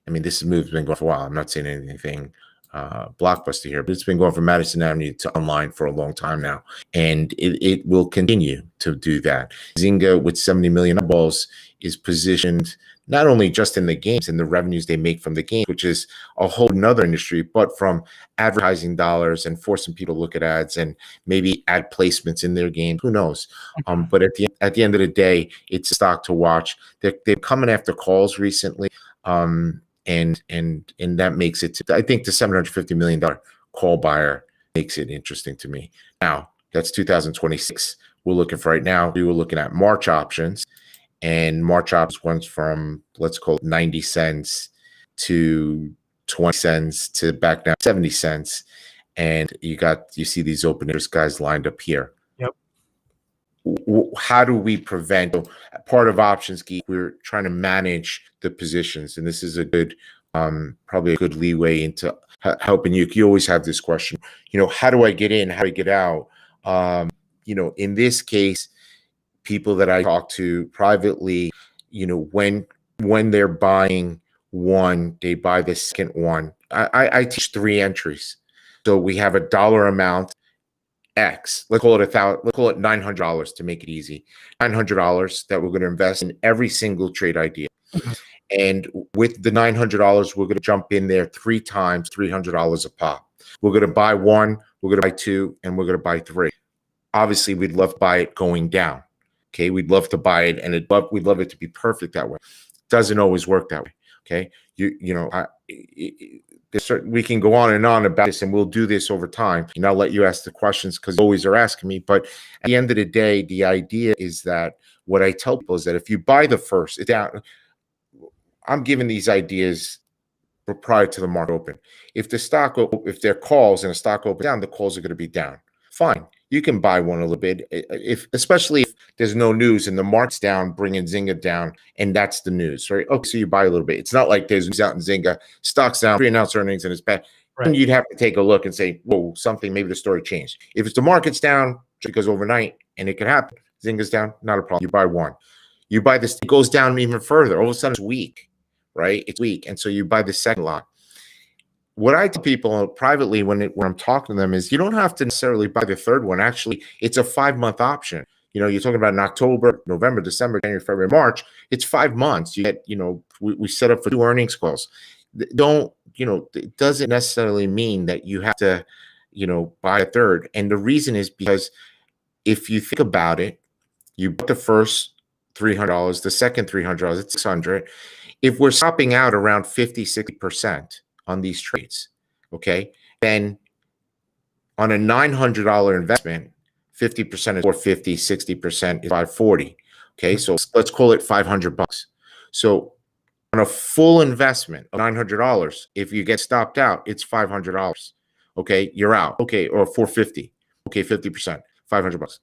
I mean, this move's been going for a while. I'm not saying anything blockbuster here, but it's been going from Madison Avenue to online for a long time now, and it will continue to do that. ZNGA with 70 million eyeballs is positioned not only just in the games and the revenues they make from the game, which is a whole nother industry, but from advertising dollars and forcing people to look at ads and maybe ad placements in their game. Who knows? But at the end of the day, it's a stock to watch. They're coming after calls recently. And that makes it, I think the $750 million call buyer makes it interesting to me. Now, that's 2026. We're looking for right now, we were looking at March options, and March options went from, let's call it 90 cents to 20 cents to back down 70 cents. And you see these openers guys lined up here. Yep. How do we prevent? Part of OptionsGeek, we're trying to manage the positions, and this is a good, probably a good leeway into helping you. You always have this question, you know, how do I get in? How do I get out? You know, in this case, people that I talk to privately, you know, when they're buying one, they buy the second one. I teach 3 entries, so we have a dollar amount. X, let's call it $900 to make it easy. $900 that we're going to invest in every single trade idea. And with the $900, we're going to jump in there 3 times, $300 a pop. We're going to buy 1, we're going to buy 2, and we're going to buy 3. Obviously, we'd love to buy it going down. Okay, we'd love to buy it, and we'd love it to be perfect that way. Doesn't always work that way. Okay, you know, we can go on and on about this, and we'll do this over time. And I'll let you ask the questions because you always are asking me. But at the end of the day, the idea is that what I tell people is that if you buy the first, it's down. I'm giving these ideas prior to the market open. If there are calls and a stock opens down, the calls are going to be down. Fine, you can buy one a little bit, especially if there's no news and the market's down, bringing ZNGA down, and that's the news, right? Okay, so you buy a little bit. It's not like there's news out in ZNGA, stocks down, pre-announced earnings, and it's bad. Right. And you'd have to take a look and say, whoa, something, maybe the story changed. If it's the market's down, because overnight, and it can happen, ZNGA's down, not a problem. You buy one. You buy this, it goes down even further. All of a sudden, it's weak, right? It's weak, and so you buy the second lot. What I tell people privately when I'm talking to them is you don't have to necessarily buy the third one. Actually, it's a 5-month option. You're talking about in October, November, December, January, February, March. It's 5 months. You get, we set up for 2 earnings calls. Don't, it doesn't necessarily mean that you have to, buy a third. And the reason is because if you think about it, you bought the first $300, the second $300, it's $600. If we're stopping out around 50, 60% on these trades, okay, then on a $900 investment, 50% is $450, 60% is $540. Okay, so let's call it $500. So on a full investment of $900, if you get stopped out, it's $500. Okay, you're out. Okay, or $450. Okay, 50%, $500.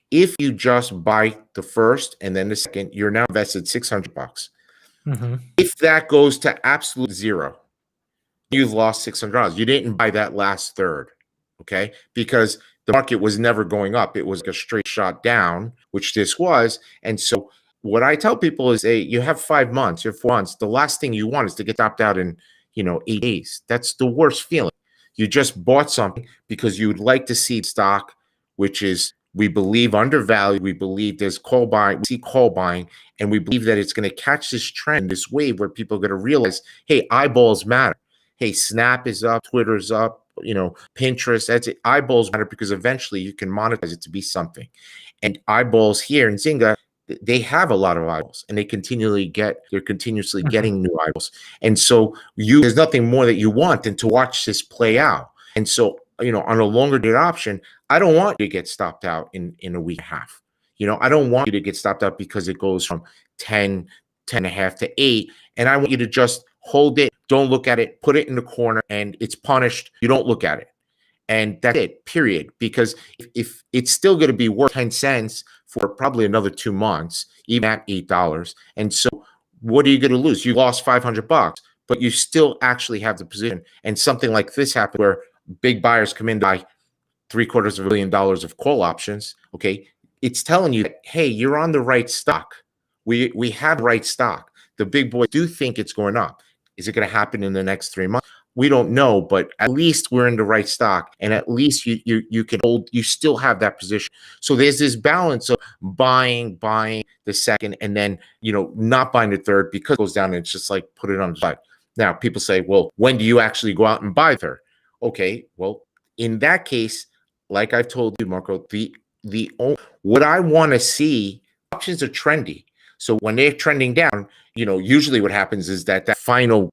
If you just buy the first and then the second, you're now invested $600. Mm-hmm. If that goes to absolute zero, you've lost $600. You didn't buy that last third, okay? Because the market was never going up. It was like a straight shot down, which this was. And so what I tell people is, hey, you have 5 months, you have 4 months. The last thing you want is to get stopped out in, 8 days. That's the worst feeling. You just bought something because you would like to see stock, which is, we believe, undervalued. We believe there's call buying. We see call buying, and we believe that it's going to catch this trend, this wave where people are going to realize, hey, eyeballs matter. Hey, Snap is up, Twitter's up, Pinterest. That's it. Eyeballs matter because eventually you can monetize it to be something. And eyeballs here in Zynga, they have a lot of eyeballs, and they're continuously getting new eyeballs. And so there's nothing more that you want than to watch this play out. And so, on a longer dated option, I don't want you to get stopped out in a week and a half. I don't want you to get stopped out because it goes from 10 and a half to 8. And I want you to just hold it, don't look at it, put it in the corner, and it's punished. You don't look at it. And that's it, period. Because if it's still going to be worth 10 cents for probably another 2 months, even at $8. And so what are you going to lose? You lost $500, but you still actually have the position. And something like this happened where big buyers come in to buy $750 million of call options. Okay. It's telling you that, hey, you're on the right stock. We have the right stock. The big boys do think it's going up. Is it going to happen in the next 3 months? We don't know, but at least we're in the right stock, and at least you can hold. You still have that position. So there's this balance of buying the second, and then not buying the third because it goes down. And it's just like put it on the side. Now people say, well, when do you actually go out and buy third? Okay, well, in that case, like I've told you, Marco, what I want to see, options are trendy. So when they're trending down, usually what happens is that final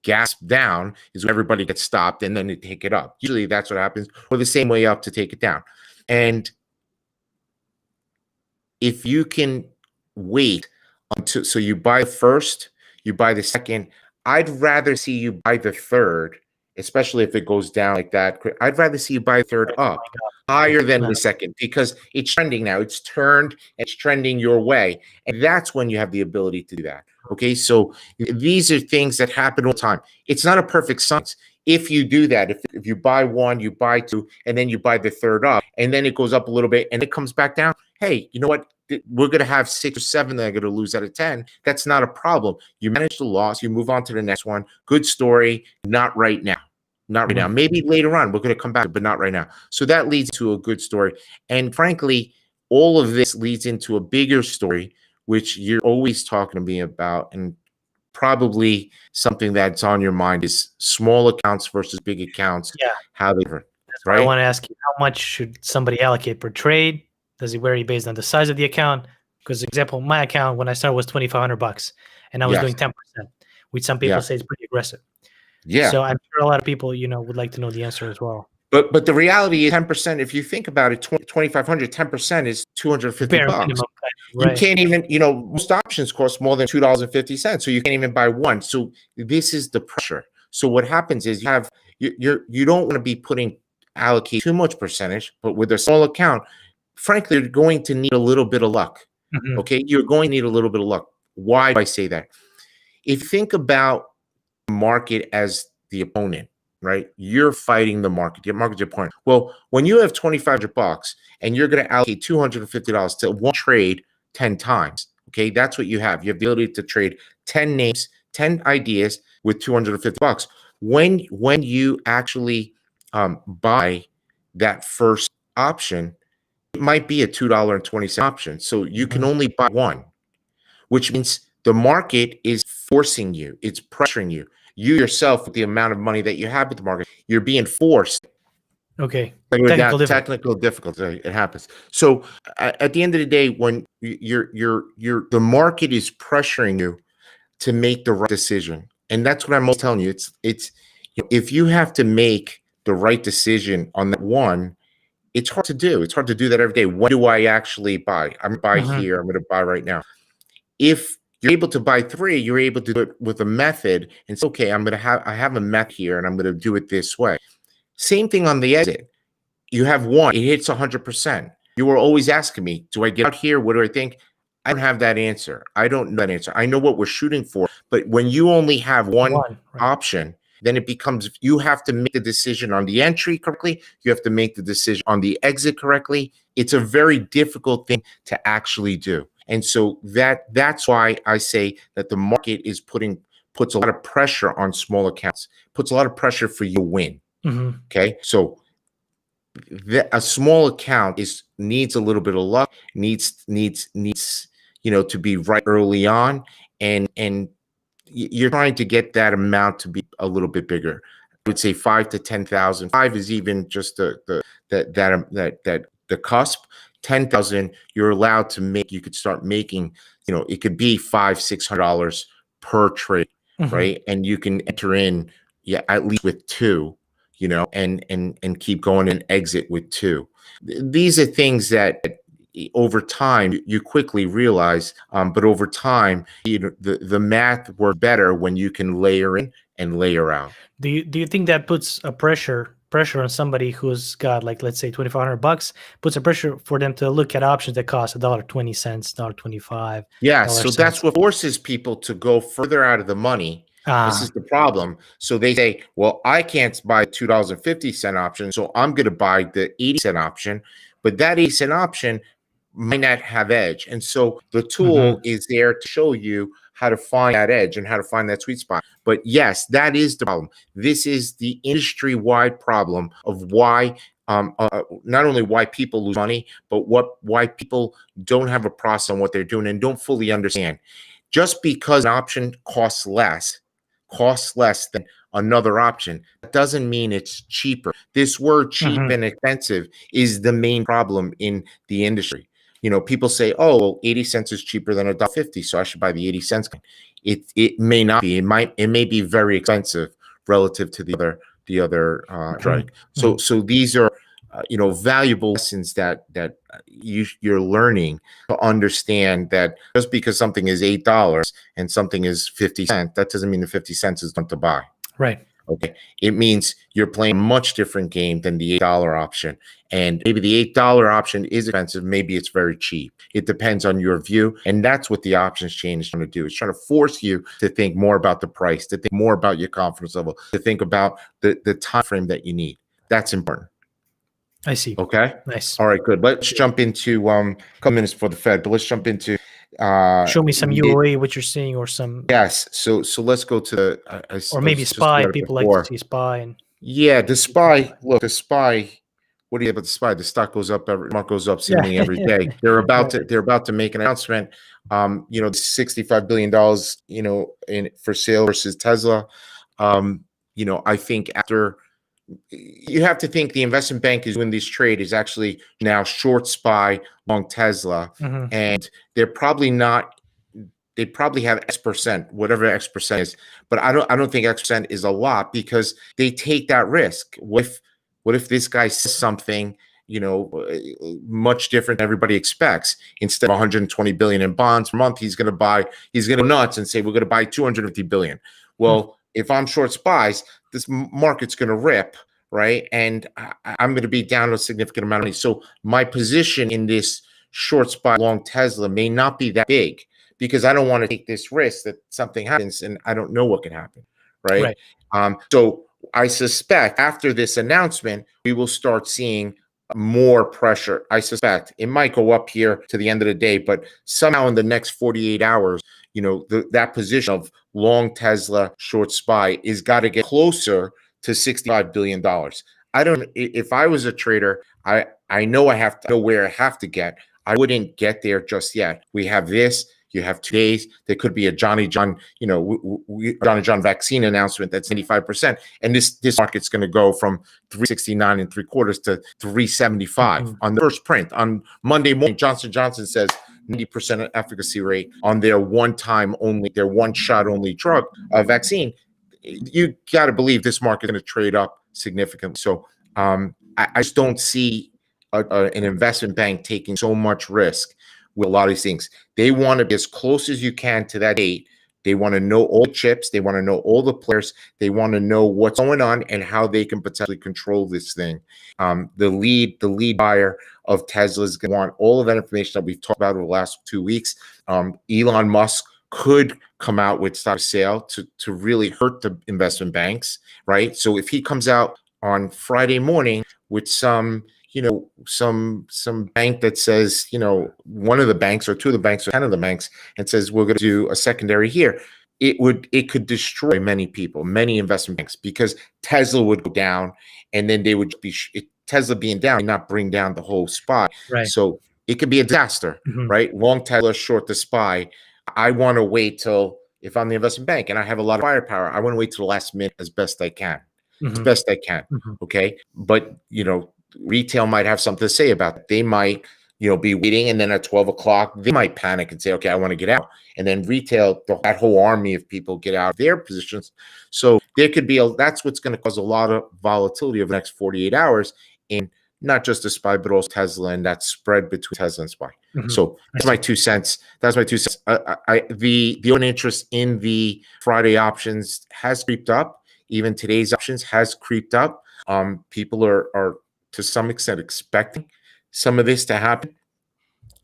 gasp down is when everybody gets stopped and then they take it up. Usually that's what happens, or the same way up to take it down. And if you can wait until, so you buy the first, you buy the second, I'd rather see you buy the third, especially if it goes down like that. I'd rather see you buy the third up higher than the second, because it's trending now. It's turned, it's trending your way. And that's when you have the ability to do that. Okay, so these are things that happen all the time. It's not a perfect science. If you do that, if you buy one, you buy two, and then you buy the third up, and then it goes up a little bit and it comes back down, hey, you know what? We're going to have 6 or 7 that are going to lose out of 10. That's not a problem. You manage the loss, you move on to the next one. Good story. Not right now. Not right now. Maybe later on we're going to come back, but not right now. So that leads to a good story. And frankly, all of this leads into a bigger story, which you're always talking to me about, and probably something that's on your mind is small accounts versus big accounts. Yeah. How they differ. That's right. I want to ask you, how much should somebody allocate per trade? Does it vary based on the size of the account? Because, for example, my account when I started was $2,500, and I was doing 10%, which some people say is pretty aggressive. Yeah. So I'm sure a lot of people, would like to know the answer as well. But the reality is 10%, if you think about it, 2,500, 10% is $250. Minimum, right. You can't even, most options cost more than $2.50. So you can't even buy one. So this is the pressure. So what happens is you don't want to allocate too much percentage, but with a small account, frankly, you're going to need a little bit of luck. Mm-hmm. Okay. You're going to need a little bit of luck. Why do I say that? If you think about the market as the opponent, right? You're fighting the market. Your market's your opponent. Well, when you have $2,500 and you're going to allocate $250 to one trade 10 times, okay, that's what you have. You have the ability to trade 10 names, 10 ideas with $250. When you actually buy that first option, it might be a $2.20 option. So you can only buy one, which means the market is forcing you. It's pressuring you. You yourself, with the amount of money that you have with the market, you're being forced. Okay. Technical difficulty. It happens. So at the end of the day, when the market is pressuring you to make the right decision, and that's what I'm always telling you. It's if you have to make the right decision on that one, it's hard to do. It's hard to do that every day. When do I actually buy? I'm going to buy here. I'm going to buy right now. If you're able to buy three, you're able to do it with a method and say, okay, I have a method here and I'm going to do it this way. Same thing on the exit. You have one, it hits 100%. You were always asking me, do I get out here? What do I think? I don't have that answer. I don't know that answer. I know what we're shooting for, but when you only have one option, then it becomes, you have to make the decision on the entry correctly. You have to make the decision on the exit correctly. It's a very difficult thing to actually do. And so that's why I say that the market puts a lot of pressure on small accounts, puts a lot of pressure for you to win. Okay. So a small account needs a little bit of luck, needs to be right early on, and you're trying to get that amount to be a little bit bigger. I would say 5 to 10,000. 5 is even just the cusp. 10,000, you're allowed to make. You could start making. It could be $500-$600 per trade, right? And you can enter in, at least with 2. And keep going and exit with 2. These are things that over time you quickly realize, but over time, the math works better when you can layer in and layer out. Do you think that puts a pressure on somebody who's got, like, let's say $2,500, puts a pressure for them to look at options that cost $1.20, $1.25? Yeah, so that's what forces people to go further out of the money. This is the problem. So they say, well, I can't buy $2.50 option, so I'm going to buy the 80-cent option. But that 80-cent option might not have edge. And so the tool is there to show you how to find that edge and how to find that sweet spot. But yes, that is the problem. This is the industry-wide problem of why not only why people lose money, but why people don't have a process on what they're doing and don't fully understand. Just because an option costs less than another option, that doesn't mean it's cheaper. This word cheap and expensive is the main problem in the industry. People say, oh, well, 80 cents is cheaper than $1.50, so I should buy the 80 cents. It may not be. It may be very expensive relative to the other drug. So these are valuable lessons that you're learning to understand that just because something is $8 and something is 50 cents, that doesn't mean the 50 cents is not to buy. Right. Okay. It means you're playing a much different game than the $8 option. And maybe the $8 option is expensive. Maybe it's very cheap. It depends on your view. And that's what the options chain is trying to do. It's trying to force you to think more about the price, to think more about your confidence level, to think about the time frame that you need. That's important. I see. Okay. Nice. All right, good. Let's jump into a couple minutes for the Fed, but let's jump into show me some UOA, what you're seeing, or some. Yes. So let's go to the or maybe SPY. People like to see SPY. And the SPY. Look, the SPY. What do you have about the SPY? The stock goes up market goes up seemingly every day. They're about to make an announcement. $65 billion, for sale versus Tesla. I think after. You have to think the investment bank is doing this trade is actually now short SPY, long Tesla, and they're probably not. They probably have X%, whatever X% is, but I don't think X% is a lot because they take that risk. What if this guy says something much different than everybody expects? Instead of 120 billion in bonds per month, he's going to go nuts and say we're going to buy 250 billion. Well, if I'm short SPYs, this market's going to rip, right? And I'm going to be down a significant amount of money. So my position in this short SPY long Tesla may not be that big because I don't want to take this risk that something happens and I don't know what can happen, right? So I suspect after this announcement, we will start seeing more pressure. I suspect it might go up here to the end of the day, but somehow in the next 48 hours, that position of long Tesla, short SPY is got to get closer to $65 billion. I don't. If I was a trader, I know I have to know where I have to get. I wouldn't get there just yet. We have this. You have 2 days. There could be a Johnny John, Johnny John vaccine announcement that's 95%, and this market's going to go from 369 and 3/4 to 375 on the first print on Monday morning. Johnson Johnson says 90% efficacy rate on their one shot only drug vaccine. You got to believe this market is going to trade up significantly. So I just don't see an investment bank taking so much risk with a lot of these things. They want to be as close as you can to that date. They want to know all the chips. They want to know all the players. They want to know what's going on and how they can potentially control this thing. The lead buyer of Tesla is going to want all of that information that we've talked about over the last 2 weeks. Elon Musk could come out with stock sale to really hurt the investment banks, right? So if he comes out on Friday morning with some bank that says, one of the banks or 2 of the banks or 10 of the banks, and says we're going to do a secondary here, it could destroy many people, many investment banks, because Tesla would go down, and then they would be Tesla being down and not bring down the whole SPY. Right. So it could be a disaster, right? Long Tesla, short the SPY. I want to wait till, if I'm the investment bank and I have a lot of firepower, I want to wait till the last minute as best I can. As best I can. Okay. But, retail might have something to say about it. They might, be waiting, and then at 12 o'clock, they might panic and say, okay, I want to get out. And then retail, that whole army of people get out of their positions. So there could be that's what's going to cause a lot of volatility over the next 48 hours in not just the SPY, but also Tesla and that spread between Tesla and SPY. So that's my 2 cents. That's my 2 cents. The open interest in the Friday options has creeped up. Even today's options has creeped up. People are to some extent expecting some of this to happen.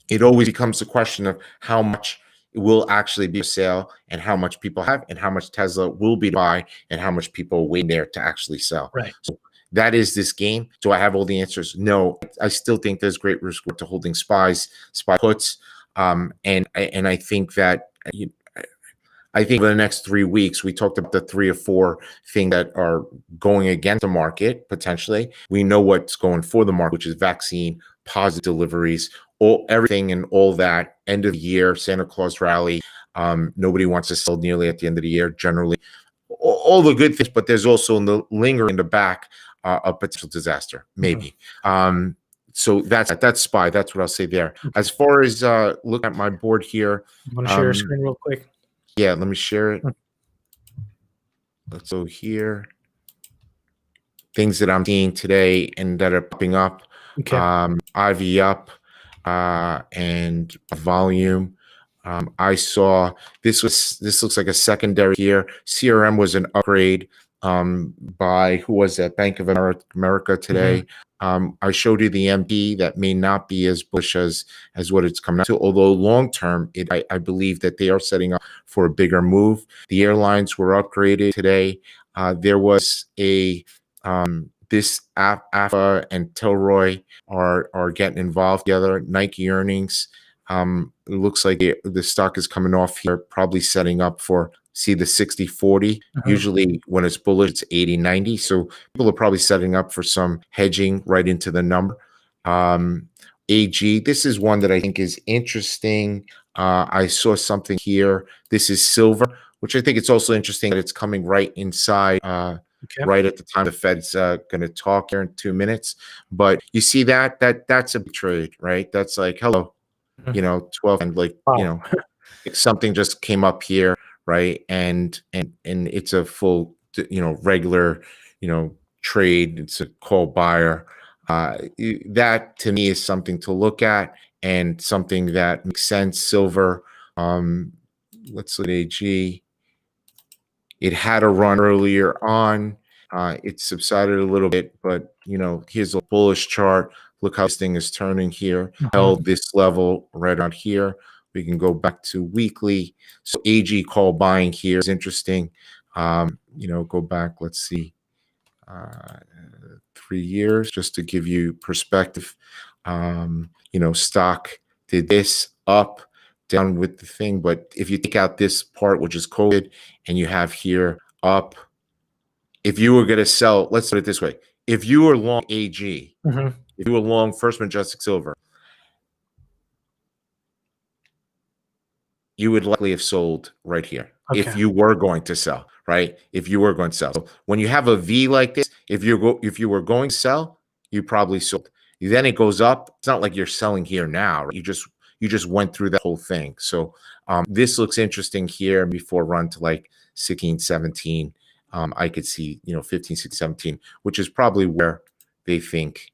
It always becomes a question of how much will actually be a sale, and how much people have, and how much Tesla will be to buy, and how much people wait there to actually sell. Right. So that is this game. Do I have all the answers? No. I still think there's great risk to holding SPY puts, and I think that I think over the next 3 weeks, we talked about the 3 or 4 things that are going against the market potentially. We know what's going for the market, which is vaccine, positive deliveries, everything and all that. End of the year, Santa Claus rally. Nobody wants to sell nearly at the end of the year, generally. All the good things, but there's also lingering in the back a potential disaster, maybe. So that's SPY. That's what I'll say there. As far as look at my board here. You want to share your screen real quick? Yeah, let me share it. Let's go here. Things that I'm seeing today and that are popping up. Okay. IV up and volume. I saw this looks like a secondary here. CRM was an upgrade by, who was that? Bank of America today. I showed you the MD that may not be as bullish as what it's coming out to, although long term, I believe that they are setting up for a bigger move. The airlines were upgraded today. There was a this AFA and Tilroy are getting involved together. Nike earnings. It looks like the stock is coming off here, probably setting up for, see the 60-40. Usually when it's bullish, it's 80-90. So people are probably setting up for some hedging right into the number. AG, this is one that I think is interesting. I saw something here. This is silver, which I think it's also interesting that it's coming right inside, right at the time the Fed's going to talk here in 2 minutes. But you see that's a big trade, right? That's like, hello, 12 and like, wow. Something just came up here, right? And it's a full, regular, trade. It's a call buyer. That to me is something to look at and something that makes sense. Silver, let's look at AG. It had a run earlier on. It subsided a little bit, but here's a bullish chart. Look how this thing is turning here. Held this level right out here. We can go back to weekly. So AG call buying here is interesting. Go back, let's see, 3 years, just to give you perspective. Stock did this up, down with the thing. But if you take out this part, which is COVID, and you have here up, if you were going to sell, let's put it this way. if you were long AG, if you were long First Majestic Silver, you would likely have sold right here if you were going to sell, right? If you were going to sell. So when you have a V like this, if you were going to sell, you probably sold. Then it goes up. It's not like you're selling here now. Right? You just went through the whole thing. So this looks interesting here before run to like 16, 17. I could see, 15, 16, 17, which is probably where they think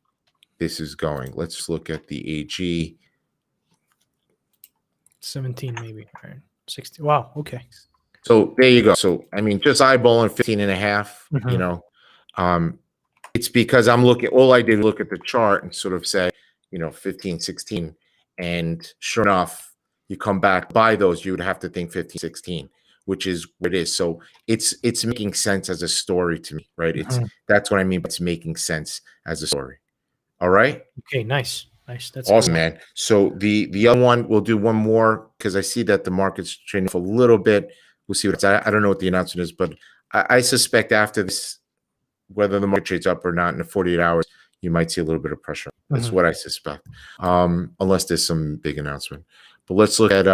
this is going. Let's look at the AG. 17 maybe, right? 60. Wow. Okay. So there you go. So I mean, just eyeballing 15 and a half, it's because all I did look at the chart and sort of say, 15, 16. And sure enough, you come back by those, you would have to think 15, 16, which is what it is. So it's making sense as a story to me, right? That's what I mean. It's making sense as a story. All right. Okay. Nice. That's awesome, man. So the other one, we'll do one more because I see that the market's trading for a little bit. We'll see what it's. I don't know what the announcement is, but I suspect after this, whether the market trades up or not in the 48 hours, you might see a little bit of pressure. That's what I suspect, unless there's some big announcement. But let's look at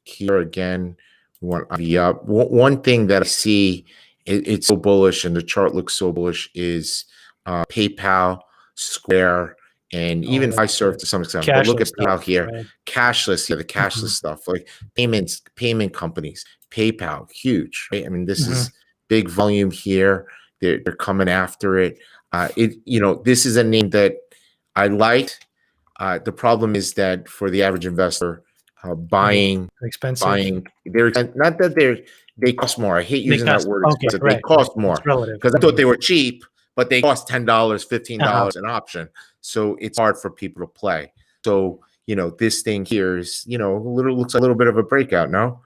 here again. We want the one thing that I see it's so bullish and the chart looks so bullish is PayPal, Square. And even FISV to some extent, but look at PayPal here, right? Cashless, the cashless stuff, like payment companies, PayPal, huge, right? I mean, this is big volume here. They're coming after it. This is a name that I liked. The problem is that for the average investor, buying, they're not that they cost more. I hate using that word. They cost more because I thought they were cheap, but they cost $10, $15 an option. So it's hard for people to play. So, this thing here is, looks a little bit of a breakout. No,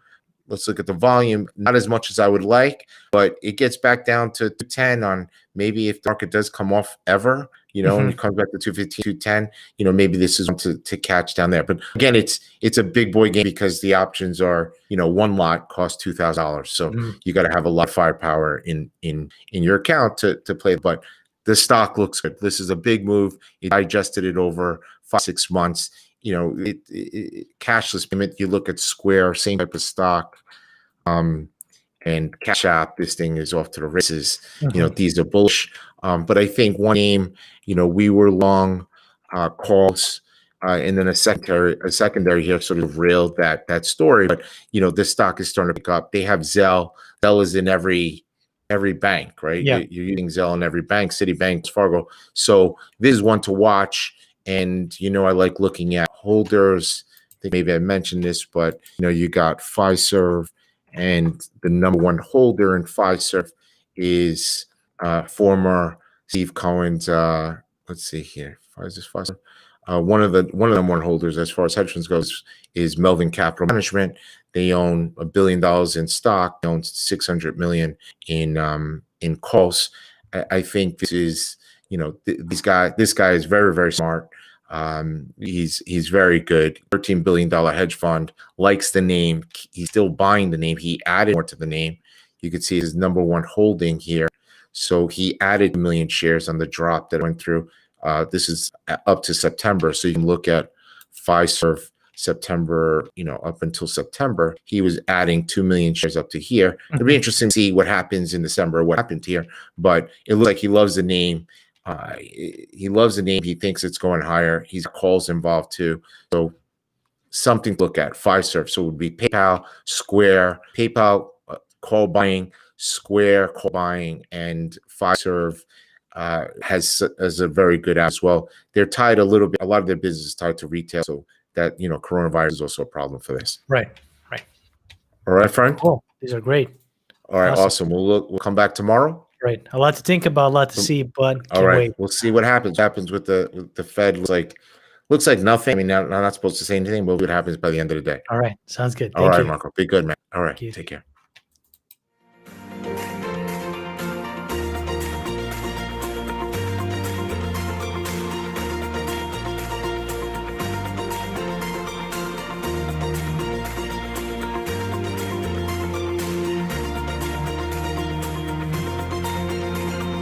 let's look at the volume. Not as much as I would like, but it gets back down to 10 on maybe if the market does come off ever, and it comes back to 215, 210, maybe this is to catch down there. But again, it's a big boy game because the options are, one lot costs $2,000. So you got to have a lot of firepower in your account to play. But the stock looks good. This is a big move. It digested it over 5-6 months. Cashless payment. You look at Square, same type of stock, and Cash App. This thing is off to the races. These are bullish. But I think one name, we were long calls, and then a secondary here sort of railed that story. But this stock is starting to pick up. They have Zelle. Zelle is in every bank, right? Yeah. You're using Zelle in every bank, Citibank, Fargo. So this is one to watch. And, I like looking at holders. I think maybe I mentioned this, but, you got FISV, and the number one holder in FISV is former Steve Cohen's, let's see here, FISV. One of the one holders as far as hedge funds goes is Melvin Capital Management. They own $1 billion in stock. They own $600 million in calls. I think this is, this guy is very, very smart. He's very good. $13 billion hedge fund, likes the name. He's still buying the name. He added more to the name. You can see his number one holding here. So he added 1 million shares on the drop that went through. This is up to September. So you can look at FISV September, up until September, he was adding 2 million shares up to here. It'll be interesting to see what happens in December, what happened here. But it looks like he loves the name. He loves the name. He thinks it's going higher. He's calls involved too. So something to look at. FISV. So it would be PayPal, Square, PayPal call buying, Square call buying, and FISV has a very good app as well. They're tied a little bit. A lot of their business is tied to retail. So that coronavirus is also a problem for this. Right. All right, friend. Cool. These are great. All right, awesome. We'll come back tomorrow. Right. A lot to think about, a lot to see, but all right, wait. We'll see what happens. What happens with the Fed looks like nothing. I mean, I'm not supposed to say anything, but what happens by the end of the day. All right. Sounds good. All right, Marco. Be good, man. All right. Take care.